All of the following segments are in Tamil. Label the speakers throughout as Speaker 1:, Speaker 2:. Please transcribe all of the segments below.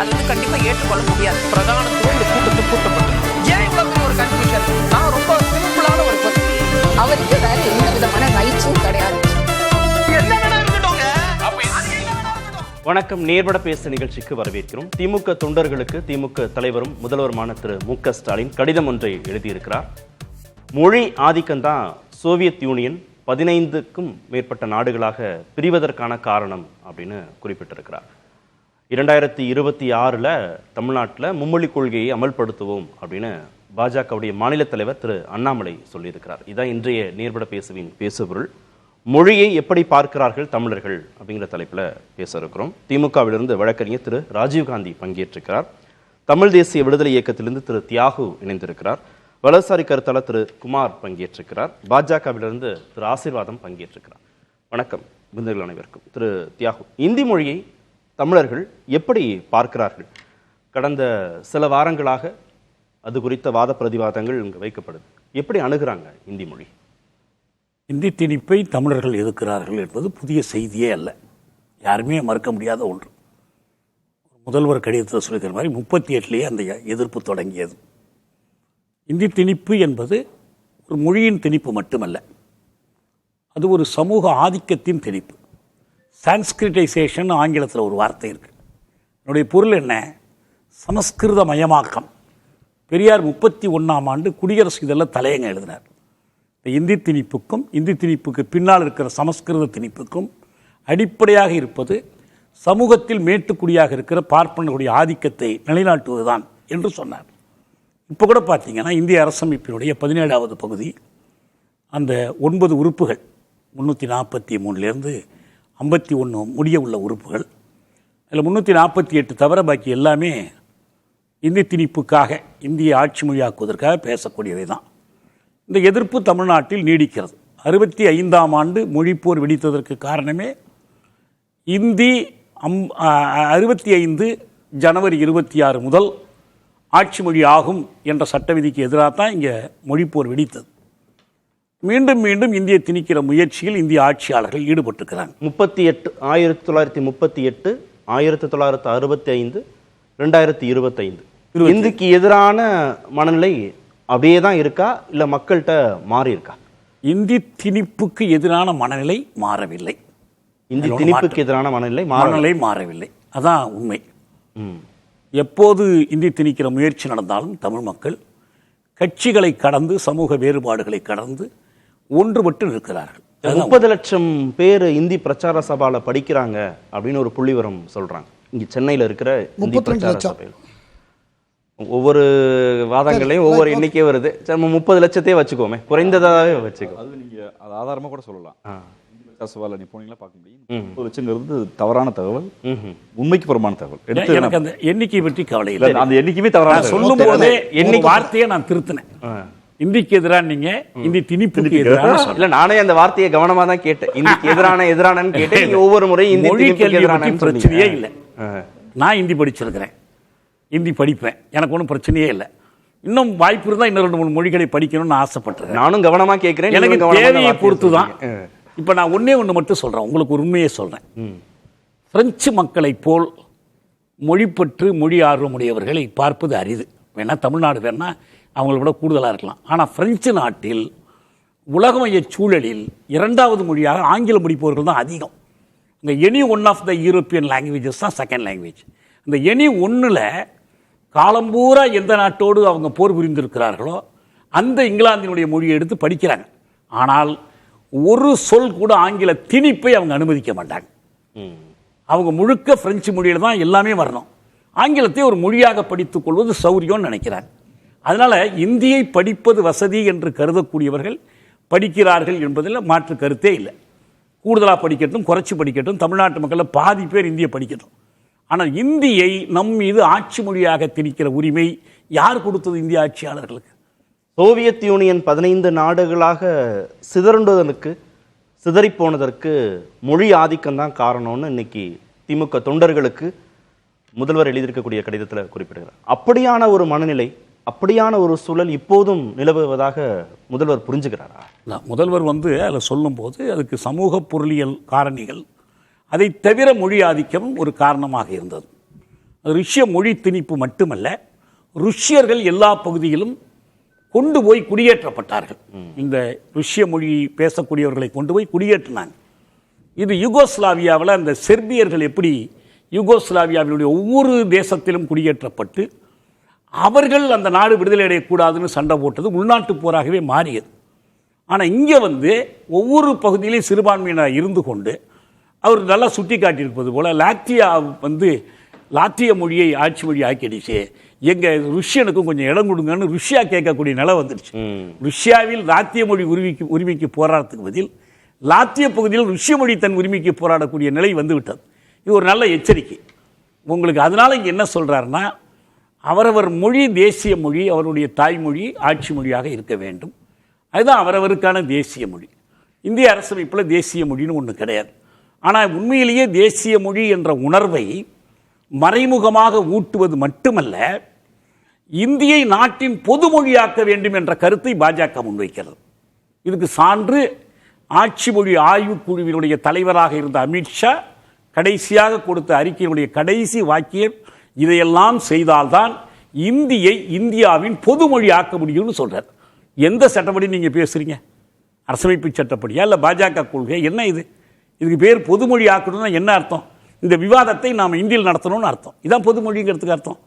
Speaker 1: அது வந்து கண்டிப்பா ஏற்றுக்கொள்ள முடியாது. பிரதானத்துவம் இந்த கூட்டத்துக்கு கூட்டப்பட்டது. ஏன் இவ்வளவு ஒரு கன்ஃபியூஷன்? நான் ரொம்ப சிம்பிளான ஒரு பர்சன்.
Speaker 2: அவருக்கு வேற எந்த விதமான ரைட்ஸும் கிடையாது.
Speaker 3: வணக்கம். நேர்பட பேச நிகழ்ச்சிக்கு வரவேற்கிறோம். திமுக தொண்டர்களுக்கு திமுக தலைவரும் முதல்வருமான திரு மு.க. ஸ்டாலின் கடிதம் ஒன்றை எழுதியிருக்கிறார். மொழி ஆதிக்கம்தான் சோவியத் யூனியன் 15க்கும் மேற்பட்ட நாடுகளாக பிரிவதற்கான காரணம் அப்படின்னு குறிப்பிட்டிருக்கிறார். 2026 தமிழ்நாட்டில் மும்மொழி கொள்கையை அமல்படுத்துவோம் அப்படின்னு பாஜகவுடைய மாநில தலைவர் திரு அண்ணாமலை சொல்லியிருக்கிறார். இதான் இன்றைய நேர்பட பேசுவின் பேசுபொருள். மொழியை எப்படி பார்க்கிறார்கள் தமிழர்கள் அப்படிங்கிற தலைப்பில் பேச இருக்கிறோம். திமுகவிலிருந்து வழக்கறிஞர் திரு ராஜீவ்காந்தி பங்கேற்றிருக்கிறார். தமிழ் தேசிய விடுதலை இயக்கத்திலிருந்து திரு தியாகு இணைந்திருக்கிறார். வலதுசாரி கருத்தாளர் திரு குமார் பங்கேற்றிருக்கிறார். பாஜகவிலிருந்து திரு ஆசீர்வாதம் பங்கேற்றிருக்கிறார். வணக்கம் விருந்தினர்கள் அனைவருக்கும். திரு தியாகு, இந்தி மொழியை தமிழர்கள் எப்படி பார்க்கிறார்கள்? கடந்த சில வாரங்களாக அது குறித்த வாத பிரதிவாதங்கள் இங்கு வைக்கப்படுது. எப்படி அணுகிறாங்க இந்தி மொழி?
Speaker 4: இந்தி திணிப்பை தமிழர்கள் எதிர்க்கிறார்கள் என்பது புதிய செய்தியே அல்ல, யாருமே மறுக்க முடியாத ஒன்று. முதல்வர் கடிதத்தில் சொல்லிக்கிற மாதிரி 38 அந்த எதிர்ப்பு தொடங்கியது. இந்தி திணிப்பு என்பது ஒரு மொழியின் திணிப்பு மட்டுமல்ல, அது ஒரு சமூக ஆதிக்கத்தின் திணிப்பு. சான்ஸ்கிரிட்டைசேஷன் ஆங்கிலத்தில் ஒரு வார்த்தை இருக்கு. என்னுடைய பொருள் என்ன? சமஸ்கிருத மயமாக்கம். பெரியார் 31ஆம் ஆண்டு குடியரசு இதழில் தலையங்க எழுதினார். இந்தி திணிப்புக்கும் இந்தி திணிப்புக்கு பின்னால் இருக்கிற சமஸ்கிருத திணிப்புக்கும் அடிப்படையாக இருப்பது சமூகத்தில் மேட்டுக்குடியாக இருக்கிற பார்ப்பனர்களுடைய ஆதிக்கத்தை நிலைநாட்டுவதுதான் என்று சொன்னார். இப்போ கூட பார்த்தீங்கன்னா இந்திய அரசமைப்பினுடைய 17வது பகுதி அந்த 9 உறுப்புகள் 343லேருந்து 51 முடிய உள்ள உறுப்புகள், அதில் 348 தவிர பாக்கி எல்லாமே இந்தி திணிப்புக்காக இந்திய ஆட்சி மொழியாக்குவதற்காக பேசக்கூடியவை தான். இந்த எதிர்ப்பு தமிழ்நாட்டில் நீடிக்கிறது. 65ஆம் ஆண்டு மொழிப்போர் வெடித்ததற்கு காரணமே இந்தி 65 ஜனவரி 26 முதல் ஆட்சி மொழி ஆகும் என்ற சட்ட விதிக்கு எதிராக தான் இங்கே மொழிப்போர் வெடித்தது. மீண்டும் மீண்டும் இந்திய திணிக்கிற முயற்சியில் இந்திய ஆட்சியாளர்கள் ஈடுபட்டிருக்கிறாங்க.
Speaker 3: 1938, 1965, 2025 இந்துக்கு எதிரான மனநிலை அப்படியே தான் இருக்கா, இல்ல மக்கள்கிட்ட மாறி இருக்கா?
Speaker 4: இந்தி திணிப்புக்கு எதிரான மனநிலை மாறவில்லை.
Speaker 3: இந்தி திணிப்புக்கு எதிரான மனநிலை
Speaker 4: மாறவில்லை. அதான் உண்மை. எப்போது இந்தி திணிக்கிற முயற்சி நடந்தாலும் தமிழ் மக்கள் கட்சிகளை கடந்து சமூக வேறுபாடுகளை கடந்து ஒன்றுபட்டு இருக்கிறார்கள்.
Speaker 3: 30 லட்சம் பேர் இந்தி பிரச்சார சபால படிக்கிறாங்க அப்படின்னு ஒரு புள்ளிவரம் சொல்றாங்க. இங்க சென்னையில இருக்கிற இந்தி பிரச்சார சபையில் ஒவ்வொரு வாதங்களையும் ஒவ்வொரு எண்ணிக்கை வருது. 30 லட்சத்தையே வச்சுக்கோமே, குறைந்ததாகவே வச்சுக்கோ.
Speaker 5: அது நீங்க அது ஆதாரமா கூட சொல்லலாம். சவால நீ போனீங்களா பார்க்க முடியும். 30 லட்சங்கிறது தவறான தகவல், உண்மைக்கு புறமான தகவல்.
Speaker 4: எனக்கு அந்த எண்ணிக்கை பற்றி கவலை இல்லை.
Speaker 5: அந்த எண்ணிக்கையுமே தவறான.
Speaker 4: சொல்லும் போதே வார்த்தையை நான் திருத்தினேன். இந்திக்கு எதிரான நீங்க இந்தி திணிப்புக்கு எதிரான
Speaker 3: இல்ல, நானே அந்த வார்த்தையை கவனமா தான் கேட்டேன். இந்திக்கு எதிரானன்னு கேட்டேன். ஒவ்வொரு முறையும் இந்தி திணிப்புக்கு எதிரான
Speaker 4: பிரச்சனையே இல்லை. நான் இந்தி படிச்சிருக்கிறேன், இந்தி படிப்பேன், எனக்கு ஒன்றும் பிரச்சனையே இல்லை. இன்னும் வாய்ப்பு இருந்தால் இன்னும் 2-3 மொழிகளை படிக்கணும்னு ஆசைப்பட்டேன்.
Speaker 3: நானும் கவனமா கேட்கிறேன்.
Speaker 4: எனக்கு தேவையை பொறுத்து தான். இப்போ நான் ஒன்று மட்டும் சொல்கிறேன், உங்களுக்கு ஒரு உண்மையை சொல்கிறேன். பிரெஞ்சு மக்களை போல் மொழிப்பற்று மொழி ஆர்வமுடையவர்களை பார்ப்பது அரிது. வேணா தமிழ்நாடு வேணா அவங்களை விட கூடுதலாக இருக்கலாம். ஆனால் பிரெஞ்சு நாட்டில் உலகமய சூழலில் 2வது மொழியாக ஆங்கிலம் படிப்பவர்கள் தான் அதிகம். இந்த any one of the European languages தான் செகண்ட் லாங்குவேஜ். இந்த எனி ஒன்றில் காலம்பூரா எந்த நாட்டோடு அவங்க போர் புரிந்திருக்கிறார்களோ அந்த இங்கிலாந்தினுடைய மொழியை எடுத்து படிக்கிறாங்க. ஆனால் ஒரு சொல் கூட ஆங்கில திணிப்பை அவங்க அனுமதிக்க மாட்டாங்க. அவங்க முழுக்க பிரெஞ்சு மொழியில் தான் எல்லாமே வரணும். ஆங்கிலத்தை ஒரு மொழியாக படித்துக் கொள்வது சௌரியம்னு நினைக்கிறாங்க. அதனால இந்தியை படிப்பது வசதி என்று கருதக்கூடியவர்கள் படிக்கிறார்கள் என்பதில் மாற்று கருத்தே இல்லை. கூடுதலாக படிக்கட்டும், குறைச்சி படிக்கட்டும், தமிழ்நாட்டு மக்களில் பாதி பேர் இந்தியை படிக்கட்டும். ஆனால் இந்தியை நம் மீது ஆட்சி மொழியாக திணிக்கிற உரிமை யார் கொடுத்தது? இந்திய ஆட்சியாளர்களுக்கு.
Speaker 3: சோவியத் யூனியன் 15 நாடுகளாக சிதறி போனதற்கு மொழி ஆதிக்கம் தான் காரணம்னு இன்னைக்கு திமுக தொண்டர்களுக்கு முதல்வர் எழுதியிருக்கக்கூடிய கடிதத்தில் குறிப்பிடுகிறார். அப்படியான ஒரு மனநிலை, அப்படியான ஒரு சூழல் இப்போதும் நிலவுவதாக முதல்வர் புரிஞ்சுக்கிறாரா?
Speaker 4: முதல்வர் அதில் சொல்லும்போது அதுக்கு சமூக பொருளியல் காரணிகள், அதை தவிர மொழி ஆதிக்கம் ஒரு காரணமாக இருந்தது. ருஷ்ய மொழி திணிப்பு மட்டுமல்ல, ருஷ்யர்கள் எல்லா பகுதியிலும் கொண்டு போய் குடியேற்றப்பட்டார்கள். இந்த ருஷ்ய மொழி பேசக்கூடியவர்களை கொண்டு போய் குடியேற்றினாங்க. இது யூகோஸ்லாவியாவில் அந்த செர்பியர்கள் எப்படி யூகோஸ்லாவியாவினுடைய ஒவ்வொரு தேசத்திலும் குடியேற்றப்பட்டு அவர்கள் அந்த நாடு விடுதலை அடையக்கூடாதுன்னு சண்டை போட்டது உள்நாட்டு போராகவே மாறியது. ஆனால் இங்கே ஒவ்வொரு பகுதியிலையும் சிறுபான்மையினர் இருந்து கொண்டு அவர் நல்லா சுட்டி காட்டியிருப்பது போல் லாத்திய மொழியை ஆட்சி மொழி ஆக்கிடுச்சு, எங்கள் ருஷ்யனுக்கும் கொஞ்சம் இடம் கொடுங்கன்னு ருஷ்யா கேட்கக்கூடிய நிலை வந்துடுச்சு. ருஷ்யாவில் லாத்திய மொழி உரிமைக்கு போராட்டத்துக்கு பதில் லாத்திய பகுதியில் ருஷ்ய மொழி தன் உரிமைக்கு போராடக்கூடிய நிலை வந்துவிட்டது. இது ஒரு நல்ல எச்சரிக்கை உங்களுக்கு. அதனால் இங்கே என்ன சொல்கிறாருன்னா, அவரவர் மொழி தேசிய மொழி, அவருடைய தாய்மொழி ஆட்சி மொழியாக இருக்க வேண்டும். அதுதான் அவரவருக்கான தேசிய மொழி. இந்திய அரசமைப்பில் தேசிய மொழின்னு ஒன்று கிடையாது. ஆனால் உண்மையிலேயே தேசிய மொழி என்ற உணர்வை மறைமுகமாக ஊட்டுவது மட்டுமல்ல, இந்தியை நாட்டின் பொது மொழியாக்க வேண்டும் என்ற கருத்தை பாஜக முன்வைக்கிறது. இதுக்கு சான்று ஆட்சி மொழி ஆய்வுக்குழுவினுடைய தலைவராக இருந்த அமித்ஷா கடைசியாக கொடுத்த அறிக்கையினுடைய கடைசி வாக்கியம், இதையெல்லாம் செய்தால்தான் இந்தியை இந்தியாவின் பொது மொழி ஆக்க முடியும்னு சொல்றார். எந்த சட்டப்படி நீங்க பேசுறீங்க? அரசமைப்பு சட்டப்படியா இல்லை பாஜக கொள்கை? என்ன இது? இதுக்கு பேர் பொதுமொழி ஆக்கணும்னா என்ன அர்த்தம்? இந்த விவாதத்தை நாம் இந்தியில் நடத்தணும்னு அர்த்தம். இதான் பொதுமொழிங்கிறதுக்கு அர்த்தம்.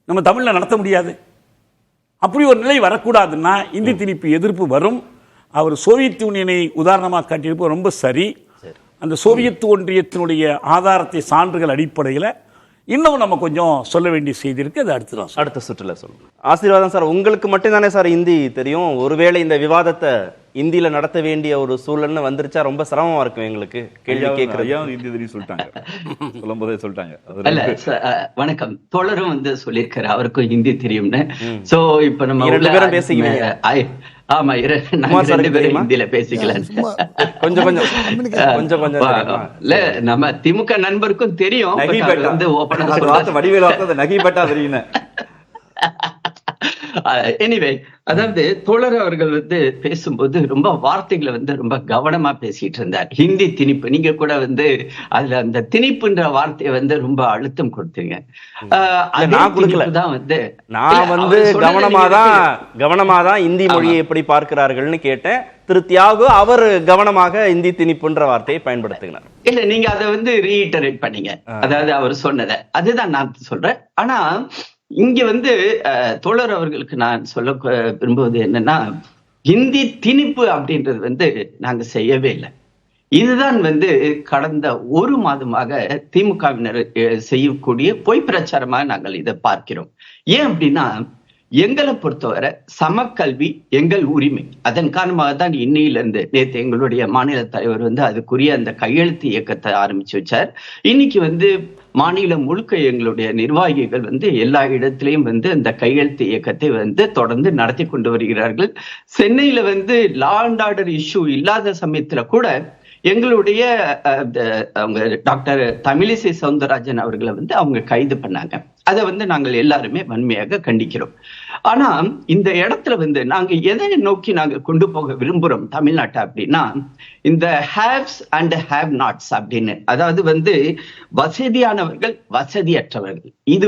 Speaker 4: நம்ம தமிழில் நடத்த முடியாது. அப்படி ஒரு நிலை வரக்கூடாதுன்னா இந்தி திணிப்பு எதிர்ப்பு வரும். அவர் சோவியத் யூனியனை உதாரணமாக காட்டியிருப்பது ரொம்ப சரி. அந்த சோவியத் ஒன்றியத்தினுடைய ஆதாரத்தை சான்றுகள் அடிப்படையில் இன்னும் நம்ம கொஞ்சம் சொல்ல வேண்டிய செய்தி இருக்கு. அது அடுத்த
Speaker 3: சுற்றுல சொல்லுங்க. ஆசீர்வாதம் சார், உங்களுக்கு மட்டும்தானே சார் இந்தி தெரியும்? ஒருவேளை இந்த விவாதத்தை இந்தியில நடத்த வேண்டிய ஒரு சூழல்னு வந்துருச்சா ரொம்ப சிரமமா இருக்கும் எங்களுக்கு. கேள்வி கேட்கறது
Speaker 5: இந்தி தெரியும் சொல்லிட்டாங்க, சொல்லும் போதே சொல்லிட்டாங்க.
Speaker 6: வணக்கம், தோழரும் சொல்லியிருக்காரு அவருக்கும் ஹிந்தி தெரியும்னு. சோ இப்ப நம்ம
Speaker 3: ரெண்டு பேரும் பேசிக்கிறீங்க.
Speaker 6: ஆமா, ரெண்டு பேரும் ஹிந்தியில பேசிக்கலாம்.
Speaker 3: கொஞ்சம் கொஞ்சம்
Speaker 6: இல்ல, நம்ம திமுக நண்பருக்கும் தெரியும்.
Speaker 5: வடிவேல் நகிபட்டா தெரியும்.
Speaker 6: எனிவே, அதாவது தோழர் அவர்கள் பேசும்போது ரொம்ப வார்த்தைகளை ரொம்ப கவனமா பேசிட்டு இருந்தார். ஹிந்தி திணிப்பு, நீங்க கூட அதுல அந்த திணிப்புன்ற வார்த்தையை ரொம்ப அழுத்தம் கொடுத்தீங்க.
Speaker 3: கவனமாதான் இந்தி மொழியை எப்படி பார்க்கிறார்கள்னு கேட்டேன். திரு தியாகு அவர் கவனமாக இந்தி திணிப்புன்ற வார்த்தையை பயன்படுத்துகிறார்.
Speaker 6: இல்ல, நீங்க அதை ரீஇட்டரேட் பண்ணீங்க. அதாவது அவர் சொன்னதை அதுதான் நான் சொல்றேன். ஆனா இங்க தோழர் அவர்களுக்கு நான் சொல்ல விரும்புவது என்னன்னா, ஹிந்தி திணிப்பு அப்படின்றது நாங்க செய்யவே இல்லை. இதுதான் கடந்த ஒரு மாதமாக திமுகவினர் செய்யக்கூடிய பொய் பிரச்சாரமாக நாங்கள் இதை பார்க்கிறோம். ஏன் அப்படின்னா, எங்களை பொறுத்தவரை சமக்கல்வி எங்கள் உரிமை. அதன் காரணமாக தான் இன்னையிலிருந்து நேற்று எங்களுடைய மாநில தலைவர் அதுக்குரிய அந்த கையெழுத்து இயக்கத்தை ஆரம்பிச்சு வச்சார். இன்னைக்கு மாநிலம் முழுக்க எங்களுடைய நிர்வாகிகள் எல்லா இடத்திலையும் அந்த கையெழுத்து இயக்கத்தை தொடர்ந்து நடத்தி கொண்டு வருகிறார்கள். சென்னையில லா அண்ட் ஆர்டர் இஷ்யூ இல்லாத சமயத்துல கூட எங்களுடைய அவங்க டாக்டர் தமிழிசை சவுந்தரராஜன் அவர்களை அவங்க கைது பண்ணாங்க. அதை நாங்கள் எல்லாருமே வன்மையாக கண்டிக்கிறோம். ஆனா இந்த இடத்துல நாங்க எதை நோக்கி நாங்க கொண்டு போக விரும்புறோம் தமிழ்நாட்டை அப்படின்னா, இந்த ஹேவ்ஸ் அண்ட் ஹேவ் நாட்ஸ் அப்படின்னு, அதாவது வசதியானவர்கள் வசதியற்றவர்கள். இது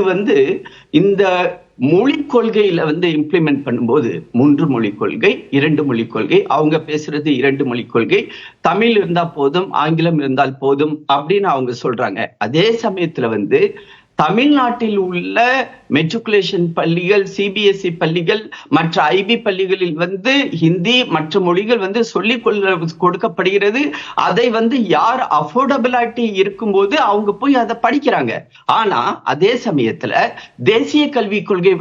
Speaker 6: இந்த மொழி கொள்கையில இம்ப்ளிமெண்ட் பண்ணும்போது 3 மொழி கொள்கை, 2 மொழி கொள்கை, அவங்க பேசுறது 2 மொழி கொள்கை, தமிழ் இருந்தா போதும் ஆங்கிலம் இருந்தால் போதும் அப்படின்னு அவங்க சொல்றாங்க. அதே சமயத்துல தமிழ்நாட்டில் உள்ள மெட்ரிகுலேஷன் பள்ளிகள், சிபிஎஸ்இ பள்ளிகள், மற்ற ஐபி பள்ளிகளில் ஹிந்தி மற்ற மொழிகள் சொல்லிக் கொடுக்கப்படுகிறது. அதை யார் அஃபோர்டபிலிட்டி இருக்கும்போது அவங்க போய் அதை படிக்கிறாங்க. ஆனா அதே சமயத்துல தேசிய கல்விக் கொள்கை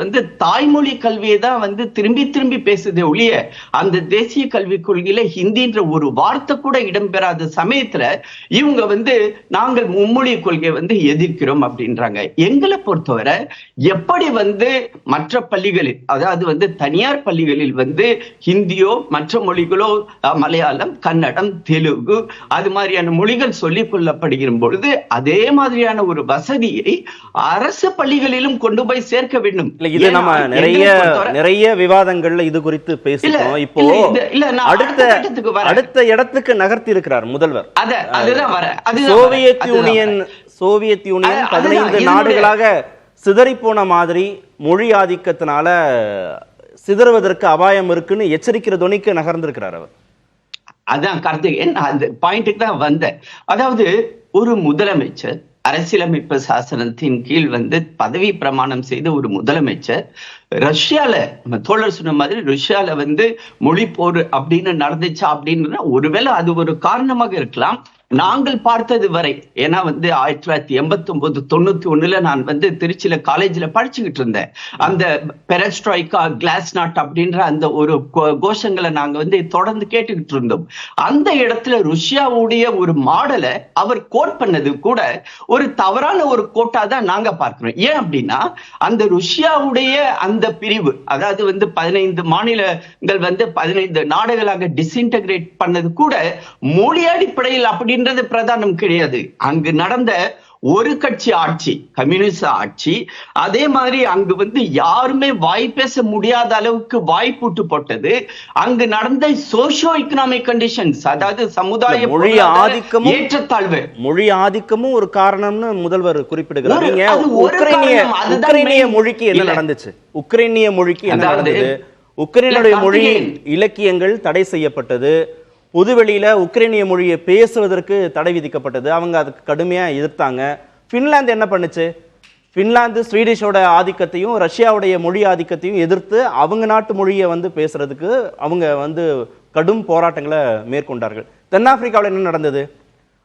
Speaker 6: தாய்மொழி கல்வியை தான் திரும்பி திரும்பி பேசுதே ஒழிய, அந்த தேசிய கல்விக் கொள்கையில ஹிந்தின்ற ஒரு வார்த்தை கூட இடம்பெறாத சமயத்துல இவங்க நாங்கள் மும்மொழி கொள்கையை எதிர்க்கிறோம் அப்படின்றாங்க. எங்களை பொறுத்தவரை எப்படி மற்ற பள்ளிகளில், அதாவது தனியார் பள்ளிகளில் ஹிந்தியோ மற்ற மொழிகளோ, மலையாளம், கன்னடம், தெலுங்கு அது மாதிரியான மொழிகள் சொல்லிக் கொள்ளப்படுகிற பொழுது அதே மாதிரியான ஒரு வசதியை அரசு பள்ளிகளிலும் கொண்டு போய் சேர்க்க வேண்டும்.
Speaker 3: இது நம்ம நிறைய விவாதங்கள்ல இது குறித்து பேசுறோம். இப்போ அடுத்த இடத்துக்கு நகர்த்தி இருக்கிறார் முதல்வர்.
Speaker 6: அதுதான் வர
Speaker 3: சோவியத் யூனியன் 15 நாடுகளாக சிதறிப்போன மாதிரி மொழி ஆதிக்கத்தினால சிதறுவதற்கு அபாயம் இருக்குன்னு எச்சரிக்கிற துணிக்கு நகர்ந்திருக்கிறார் அவர்.
Speaker 6: அதான் கார்த்திகேயன், அந்த பாயிண்ட்டுக்கு தான் வந்தேன். அதாவது ஒரு முதலமைச்சர் அரசியலமைப்பு சாசனத்தின் கீழ் பதவி பிரமாணம் செய்த ஒரு முதலமைச்சர் ரஷ்யால, நம்ம தோழர் சொன்ன மாதிரி ரஷ்யால மொழி போர் அப்படின்னு நடந்துச்சா அப்படின்னு ஒருவேளை அது ஒரு காரணமாக இருக்கலாம். நாங்கள் பார்த்தது வரை, ஏன்னா 1989 91 நான் திருச்சியில காலேஜ்ல படிச்சுக்கிட்டு இருந்தேன். அந்த பெரஸ்ட்ராய்கா, கிளாஸ்நாட் அப்படின்ற அந்த ஒரு கோஷங்களை நாங்க தொடர்ந்து கேட்டுக்கிட்டு இருந்தோம். அந்த இடத்துல ருஷ்யாவுடைய ஒரு மாடலை அவர் கோட் பண்ணது கூட ஒரு தவறான ஒரு கோட்டா தான் நாங்க பார்க்கிறோம். ஏன் அப்படின்னா அந்த ருஷ்யாவுடைய அந்த பிரிவு, அதாவது 15 மாநிலங்கள் 15 நாடுகளாக டிஸ்இன்டகிரேட் பண்ணது கூட மொழி அடிப்படையில் அப்படின்னு பிரதானம் கிடையாது. அங்கு நடந்த ஒரு கட்சி ஆட்சி, கம்யூனிஸ்ட் ஆட்சி. அதே மாதிரி அங்கு யாருமே வாய் பேச முடியாத அளவுக்கு வாய்ப்பூட்டு போட்டது. அங்கு நடந்த சோசியோ எக்கனாமிக் கண்டிஷன்ஸ், அதாவது சமுதாய
Speaker 3: மொழி ஆதிக்கமும்
Speaker 6: ஏற்றத்தாழ்வு,
Speaker 3: மொழி ஆதிக்கமும் ஒரு காரணம்னு முதல்வர் குறிப்பிடுகிறார். உக்ரைனிய மொழிக்கு என்ன நடந்துச்சு? உக்ரைனிய மொழிக்கு என்ன நடந்தது? உக்ரைனுடைய மொழி இலக்கியங்கள் தடை செய்யப்பட்டது. பொதுவெளியில உக்ரைனிய மொழியை பேசுவதற்கு தடை விதிக்கப்பட்டது. அவங்க அதுக்கு கடுமையா எதிர்த்தாங்க. பின்லாந்து என்ன பண்ணுச்சு? பின்லாந்து ஸ்வீடிஷோட ஆதிக்கத்தையும் ரஷ்யாவுடைய மொழி ஆதிக்கத்தையும் எதிர்த்து அவங்க நாட்டு மொழியை பேசுறதுக்கு அவங்க கடும் போராட்டங்களை மேற்கொண்டார்கள். தென்னாப்பிரிக்காவில் என்ன நடந்தது?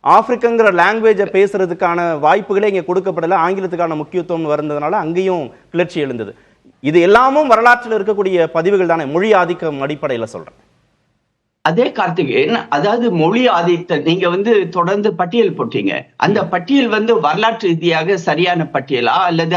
Speaker 3: ஆப்பிரிக்கங்கிற லாங்குவேஜை பேசுறதுக்கான வாய்ப்புகளே இங்க கொடுக்கப்படல. ஆங்கிலத்துக்கான முக்கியத்துவம் வருந்ததுனால அங்கேயும் கிளர்ச்சி எழுந்தது. இது எல்லாமும் வரலாற்றில் இருக்கக்கூடிய பதிவுகள் தானே, மொழி ஆதிக்கம் அடிப்படையில் சொல்றேன்.
Speaker 6: அதே கார்த்திகேயன், அதாவது மொழி ஆதித்த நீங்க தொடர்ந்து பட்டியல் போட்டீங்க. அந்த பட்டியல் வரலாற்று ரீதியாக சரியான பட்டியலா அல்லது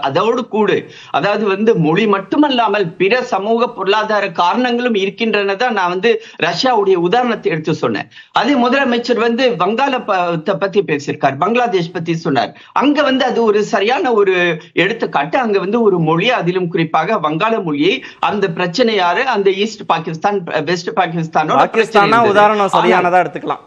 Speaker 6: அதோடு கூடு, அதாவது மொழி மட்டுமல்லாமல் பிற சமூக பொருளாதார காரணங்களும் இருக்கின்றன தான் நான் ரஷ்யாவுடைய உதாரணத்தை எடுத்து சொன்னேன். அதே முதலமைச்சர் வங்காளத்தை பத்தி பேசியிருக்கார், பங்களாதேஷ் பத்தி சொன்னார். அங்க அது ஒரு சரியான ஒரு எடுத்துக்காட்டு. அங்க ஒரு மொழி, அதிலும் குறிப்பாக வங்காள மொழியை, அந்த பிரச்சனை யாரு, அந்த ஈஸ்ட் பாகிஸ்தான், வெஸ்ட் பாகிஸ்தான்
Speaker 3: உதாரணம் சரியானதா எடுத்துக்கலாம்.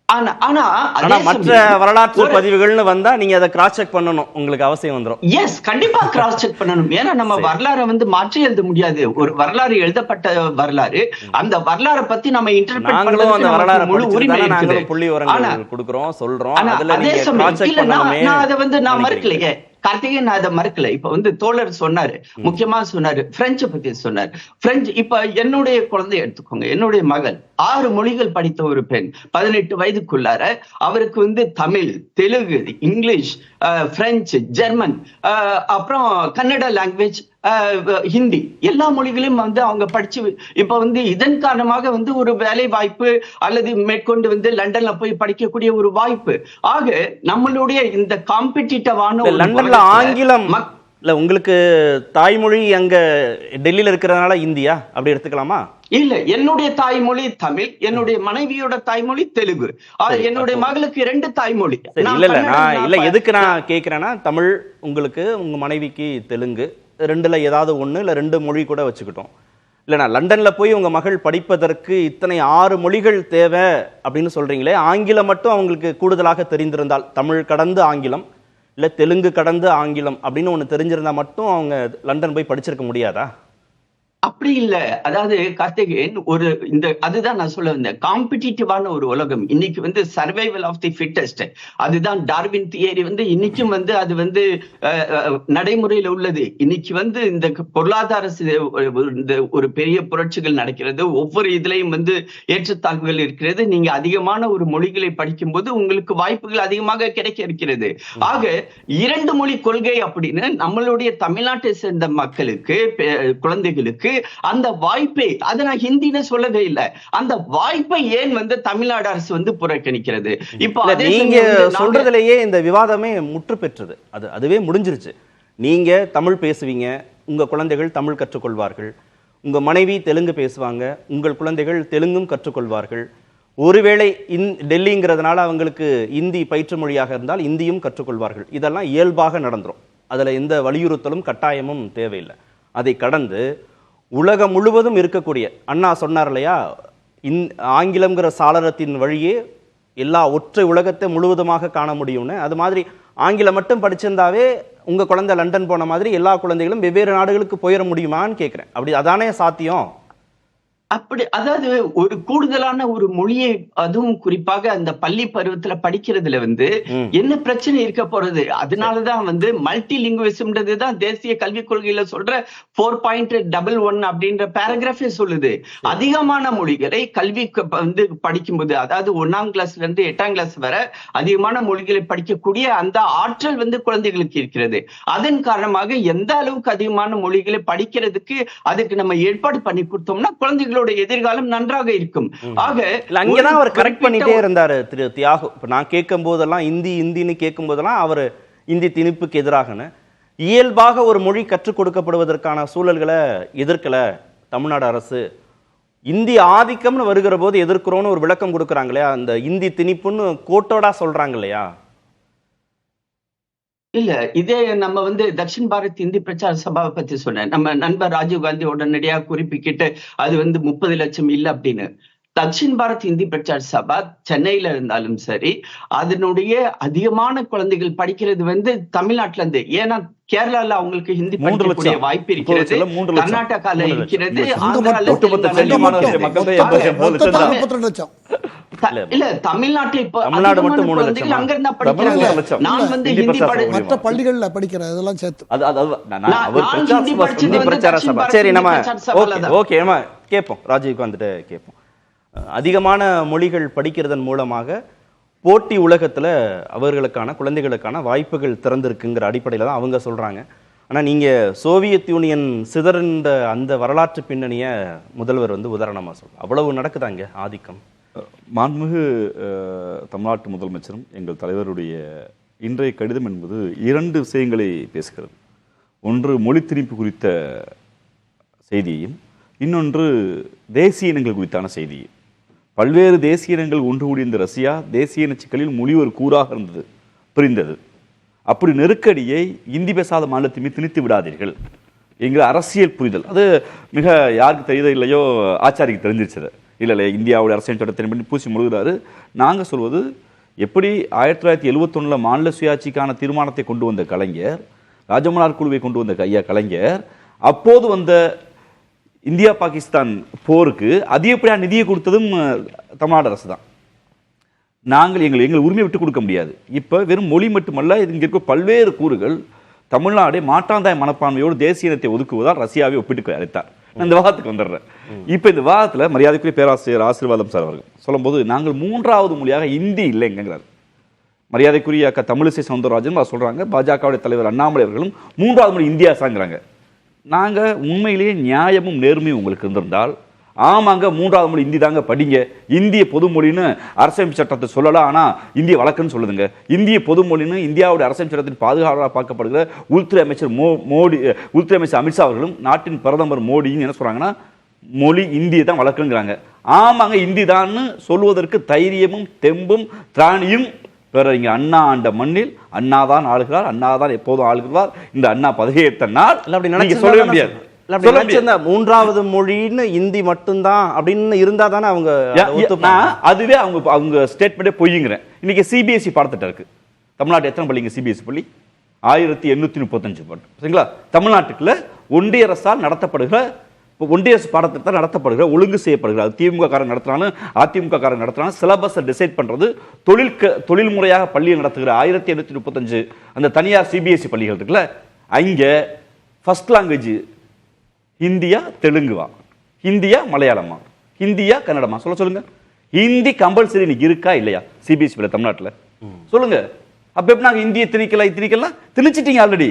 Speaker 6: ஆனா
Speaker 3: மற்ற வரலாற்று பதிவுகள்னு வந்தா நீங்க அதை கிராஸ் செக் பண்ணணும், உங்களுக்கு அவசியம் வந்துரும்.
Speaker 6: எஸ், கண்டிப்பா கிராஸ் செக் பண்ணணும். ஏன்னா நம்ம வரலாறை மாற்றி எழுத முடியாது. ஒரு வரலாறு எழுதப்பட்ட வரலாறு, அந்த வரலாறை பத்தி நம்ம இன்டர்பிரட் பண்றதுக்கு முழு உரிமை இருக்குது.
Speaker 3: புள்ளி விவரங்கள் கொடுக்கிறோம், சொல்றோம்.
Speaker 6: அதே சமயம் நான் அதை நான் மறுக்கலையே கார்த்திகேயன், நான் அதை மறுக்கல. இப்ப தோழர் சொன்னாரு, முக்கியமா சொன்னாரு, பிரெஞ்சு பத்தி சொன்னார். பிரெஞ்சு, இப்ப என்னுடைய குழந்தைய எடுத்துக்கோங்க. என்னுடைய மகள் 6 மொழிகள் படித்த ஒரு பெண், 18 வயதுக்குள்ளார. அவருக்கு Tamil, Telugu, English, French, German, அப்புறம் கன்னட லாங்குவேஜ், ஹிந்தி, எல்லா மொழிகளையும் அவங்க படிச்சு இப்ப இதன் காரணமாக ஒரு வேலை வாய்ப்பு அல்லது மேற்கொண்டு லண்டன்ல போய் படிக்கக்கூடிய ஒரு வாய்ப்பு. ஆக நம்மளுடைய இந்த காம்படிட்டிவான
Speaker 3: லண்டன்ல ஆங்கிலம் இல்ல, உங்களுக்கு தாய்மொழி அங்க டெல்லியில இருக்கிறதுனால இந்தியா அப்படி எடுத்துக்கலாமா?
Speaker 6: இல்ல, என்னுடைய தாய்மொழி தமிழ், என்னுடைய மனைவியோட தாய்மொழி தெலுங்கு. என்னுடைய மகளுக்கு 2 தாய்மொழி.
Speaker 3: இல்ல எதுக்கு நான் கேக்குறேன்னா, தமிழ் உங்களுக்கு, உங்க மனைவிக்கு தெலுங்கு, 2ல ஏதாவது 1 இல்ல 2 மொழி கூட வச்சுக்கிட்டோம். இல்லைனா லண்டன்ல போய் உங்க மகள் படிப்பதற்கு இத்தனை 6 மொழிகள் தேவை அப்படின்னு சொல்றீங்களே, ஆங்கிலம் மட்டும் அவங்களுக்கு கூடுதலாக தெரிந்திருந்தால், தமிழ் கடந்து ஆங்கிலம் இல்ல தெலுங்கு கடந்து ஆங்கிலம் அப்படின்னு ஒண்ணு தெரிஞ்சிருந்தா மட்டும் அவங்க லண்டன் போய் படிச்சிருக்க முடியாதா?
Speaker 6: அப்படி இல்ல. அதாவது கார்த்திகேயன், ஒரு அதுதான் நான் சொல்ல வந்தேன். காம்படிட்டிவான ஒரு உலகம் இன்னைக்கு சர்வைவல் ஆஃப் தி ஃபிட்டஸ்ட், அதுதான் டார்வின் தியரி இன்னைக்கும் அது நடைமுறையில உள்ளது. இன்னைக்கு இந்த பொருளாதார ஒரு பெரிய புரட்சிகள் நடக்கிறது. ஒவ்வொரு இதுலயும் ஏற்றத்தாழ்வுகள் இருக்கிறது. நீங்க அதிகமான ஒரு மொழிகளை படிக்கும் போது உங்களுக்கு வாய்ப்புகள் அதிகமாக கிடைக்க இருக்கிறது. ஆக 2 மொழி கொள்கை அப்படின்னு நம்மளுடைய தமிழ்நாட்டை சேர்ந்த மக்களுக்கு, குழந்தைகளுக்கு அந்த வாய்ப்பை, அதை நான் ஹிந்தின்னு சொல்லவே இல்லை, அந்த வாய்ப்பை ஏன் தமிழ்நாடு அரசு புறக்கணிக்கிறது? இப்போ
Speaker 3: நீங்க சொல்றதுலயே இந்த விவாதமே முற்று பெற்றது. அதுவே முடிஞ்சிருச்சு. நீங்க தமிழ் பேசுவீங்க, உங்க குழந்தைகள் தமிழ் கற்றுக்கொள்வார்கள். உங்க மனைவி தெலுங்கு பேசுவாங்க, உங்கள் குழந்தைகள் தெலுங்கும் கற்றுக்கொள்வார்கள். ஒருவேளை டெல்லிங்கிறதுனால அவங்களுக்கு இந்தி பயிற்று மொழியாக இருந்தால் இந்தியும் கற்றுக்கொள்வார்கள். இதெல்லாம் இயல்பாக நடந்துரும். அதுல எந்த வலியுறுத்தலும் கட்டாயமும் தேவையில்லை. அதை கடந்து உலகம் முழுவதும் இருக்கக்கூடிய, அண்ணா சொன்னார் இல்லையா, ஆங்கிலம்ங்கிற சாளரத்தின் வழியே எல்லா ஒற்றை உலகத்தை முழுவதுமாக காண முடியும்னு, அது மாதிரி ஆங்கிலம் மட்டும் படிச்சிருந்தாவே உங்க குழந்தை லண்டன் போன மாதிரி எல்லா குழந்தைகளும் வெவ்வேறு நாடுகளுக்கு போயிட முடியுமான்னு கேட்கிறேன். அப்படி அதானே சாத்தியம்?
Speaker 6: அப்படி அதாவது ஒரு கூடுதலான ஒரு மொழியை, அதுவும் குறிப்பாக அந்த பள்ளி பருவத்துல படிக்கிறதுல என்ன பிரச்சனை இருக்க போறது? அதனாலதான் மல்டி லிங்குவிசம்ன்றதுதான் தேசிய கல்விக் கொள்கையில சொல்ற 4.11 அப்படின்ற பேராகிராஃபே சொல்லுது. அதிகமான மொழிகளை கல்வி படிக்கும்போது, அதாவது 1ஆம் கிளாஸ்ல இருந்து 8ஆம் கிளாஸ் வரை அதிகமான மொழிகளை படிக்கக்கூடிய அந்த ஆற்றல் குழந்தைகளுக்கு இருக்கிறது. அதன் காரணமாக எந்த அளவுக்கு அதிகமான மொழிகளை படிக்கிறதுக்கு அதுக்கு நம்ம ஏற்பாடு பண்ணி கொடுத்தோம்னா குழந்தைகள் எதிர்காலம் நன்றாக இருக்கும். ஆக
Speaker 3: அங்கதான் அவர் கரெக்ட் பண்ணிட்டே இருந்தாரு திரு தியாகு. இப்ப நான் கேட்கும் போதெல்லாம் இந்தின்னு கேட்கும் போதெல்லாம் அவர் இந்தி திணிப்புக்கு எதிராகன்னு இயல்பாக ஒரு மொழி கற்றுக் கொடுக்கப்படுவதற்கான சூழல்களை எதிர்க்கல தமிழ்நாடு அரசு. இந்தி ஆதிக்கம்னு வருகிற போது எதிர்க்கிறோன்னு ஒரு விளக்கம் கொடுக்குறாங்களே, அந்த இந்தி திணிப்புன்னு கோட்டோடா சொல்றாங்க இல்லையா?
Speaker 6: இல்ல, இதே நம்ம தக்ஷின் பாரத் இந்தி பிரச்சார சபாவை பத்தி சொன்னேன். நம்ம நண்பர் ராஜீவ் காந்தி உடனடியாக குறிப்பிட்டு அது 30 லட்சம் இல்ல அப்படின்னு. தக்ஷின் பாரத் இந்தி பிரச்சார சபா சென்னையில இருந்தாலும் சரி, அதனுடைய அதிகமான குழந்தைகள் படிக்கிறது தமிழ்நாட்டுல இருந்து. ஏன்னா கேரளால அவங்களுக்கு ஹிந்தி படிக்கக்கூடிய வாய்ப்பு இருக்கிறது, கர்நாடகால இருக்கிறது, ஆந்திரால இல்ல தமிழ்நாட்டை
Speaker 3: தமிழ்நாடு மட்டும் 3 லட்சம்
Speaker 6: அங்க இருந்தா படிக்கிறாங்க. நான் ஹிந்தி
Speaker 7: மற்ற பள்ளிகள்ல படிக்கிறேன் இதெல்லாம் சேர்த்து.
Speaker 3: சரி, நம்ம ஓகே நம்ம கேட்போம், ராஜீவ்க்கு வந்துட்டு கேட்போம். அதிகமான மொழிகள் படிக்கிறதன் மூலமாக போட்டி உலகத்துல அவர்களுக்கான குழந்தைகளுக்கான வாய்ப்புகள் திறந்திருக்குங்கிற அடிப்படையில் தான் அவங்க சொல்றாங்க. ஆனா நீங்க சோவியத் யூனியன் சிதறிந்த அந்த வரலாற்று பின்னணிய முதல்வர் உதாரணமா சொல்றாங்க. அவ்வளவு நடக்குதாங்க ஆதிக்கம்.
Speaker 5: மாண்புமிகு தமிழ்நாட்டு முதலமைச்சரும் எங்கள் தலைவருடைய இன்றைய கடிதம் என்பது 2 விஷயங்களை பேசுகிறது. ஒன்று மொழி திணிப்பு குறித்த செய்தியையும், இன்னொன்று தேசிய இனங்கள் குறித்தான செய்தியும். பல்வேறு தேசிய இனங்கள் ஒன்று கூடிய இந்த ரஷ்யா தேசிய இன சிக்கலில் மொழி ஒரு கூறாக இருந்தது, புரிந்தது. அப்படி நெருக்கடியை இந்தி பேசாத மாநிலத்தையுமே திணித்து விடாதீர்கள் என்கிற அரசியல் புரிதல். அது மிக யாருக்கு தெரியுதோ இல்லையோ ஆச்சாரிக்கு தெரிஞ்சிருச்சது. இல்லை இந்தியாவுடைய அரசியல் சட்டத்தின் பண்ணி பூசி முழுகிறாரு. நாங்கள் சொல்வது, எப்படி 1971 மாநில சுயாட்சிக்கான தீர்மானத்தை கொண்டு வந்த கலைஞர், ராஜமன்னார் குழுவை கொண்டு வந்த ஐயா கலைஞர், அப்போது வந்த இந்தியா பாகிஸ்தான் போருக்கு அதிகப்படியாக நிதியை கொடுத்ததும் தமிழ்நாடு அரசு தான். நாங்கள் எங்கள் உரிமையை விட்டு கொடுக்க முடியாது. இப்போ வெறும் மொழி மட்டுமல்ல, இங்கே இருக்க பல்வேறு கூறுகள் தமிழ்நாடை மாற்றாந்தாய் மனப்பான்மையோடு தேசிய இனத்தை ஒதுக்குவதால் ரஷ்யாவை ஒப்பிட்டு அழைத்தார். நான் இந்த விவாதத்துக்கு வந்துடுறேன். இப்போ இந்த விவாதத்தில் மரியாதைக்குரிய பேராசிரியர் ஆசீர்வாதம் சார் அவர்கள் சொல்லும்போது, நாங்கள் 3வது மொழியாக இந்தி இல்லைங்கிறார். மரியாதைக்குரிய அக்கா தமிழிசை சவுந்தரராஜன் சொல்றாங்க, பாஜகவுடைய தலைவர் அண்ணாமலை அவர்களும் 3வது மொழி இந்தியாசாங்கிறாங்க. நாங்கள் உண்மையிலேயே நியாயமும் நேர்மையும் உங்களுக்கு இருந்திருந்தால், ஆமாங்க 3வது மொழி இந்தி தாங்க படிங்க, இந்திய பொதுமொழின்னு அரசியல் சட்டத்தை சொல்லலாம், ஆனால் இந்திய வழக்குன்னு சொல்லுதுங்க. இந்திய பொதுமொழின்னு இந்தியாவுடைய அரசியல் சட்டத்தின் பாதுகாவலாக பார்க்கப்படுகிற உள்துறை அமைச்சர் உள்துறை அமைச்சர் அமித்ஷா அவர்களும் நாட்டின் பிரதமர் மோடின்னு என்ன சொல்றாங்கன்னா, மொழி இந்தியை தான் வழக்குங்கிறாங்க. ஆமாங்க இந்தி தான்னு சொல்வதற்கு தைரியமும் தெம்பும் திராணியும் வேற இங்க அண்ணா ஆண்ட மண்ணில் அண்ணாதான் ஆளுகிறார், அண்ணாதான் எப்போதும் ஆளுகிறார். இந்த அண்ணா பதவியேற்ற நாள் அப்படி சொல்லவே முடியாது.
Speaker 3: 3வது மொழின்னு இந்தி மட்டும்தான் அப்படின்னு இருந்தா தானே அவங்க,
Speaker 5: அதுவே அவங்க ஸ்டேட்மெண்டே பொய்யுங்கிறேன். இன்னைக்கு சிபிஎஸ்இ பாடத்திட்டம் இருக்கு. தமிழ்நாட்டு எத்தனை பள்ளிங்க சிபிஎஸ்இ பள்ளி? 1835 பாட்டு. சரிங்களா? தமிழ்நாட்டுக்குள்ள ஒன்றிய அரசால் நடத்தப்படுகிற ஒன்றிய அரசு பாடத்திட்டம் நடத்தப்படுகிற ஒழுங்கு செய்யப்படுகிறது. திமுக காரன் நடத்தினாலும் அதிமுக காரன் நடத்தினாலும் சிலபஸை டிசைட் பண்றது தொழில் முறையாக பள்ளியை நடத்துகிற 1835 அந்த தனியார் சிபிஎஸ்இ பள்ளிகள் இருக்குல்ல, அங்க ஃபர்ஸ்ட் லாங்குவேஜ் ஹிந்தியா தெலுங்குவா, ஹிந்தியா மலையாளமா, ஹிந்தியா கன்னடமா சொல்லுங்க. ஹிந்தி கம்பல்சரி இன்னைக்கு இருக்கா இல்லையா சிபிஎஸ்இ பள்ளி தமிழ்நாட்டில்? சொல்லுங்க. அப்ப எப்படி நாங்கள் இந்தியை திணிக்கலாம்? திணிச்சிட்டீங்க ஆல்ரெடி.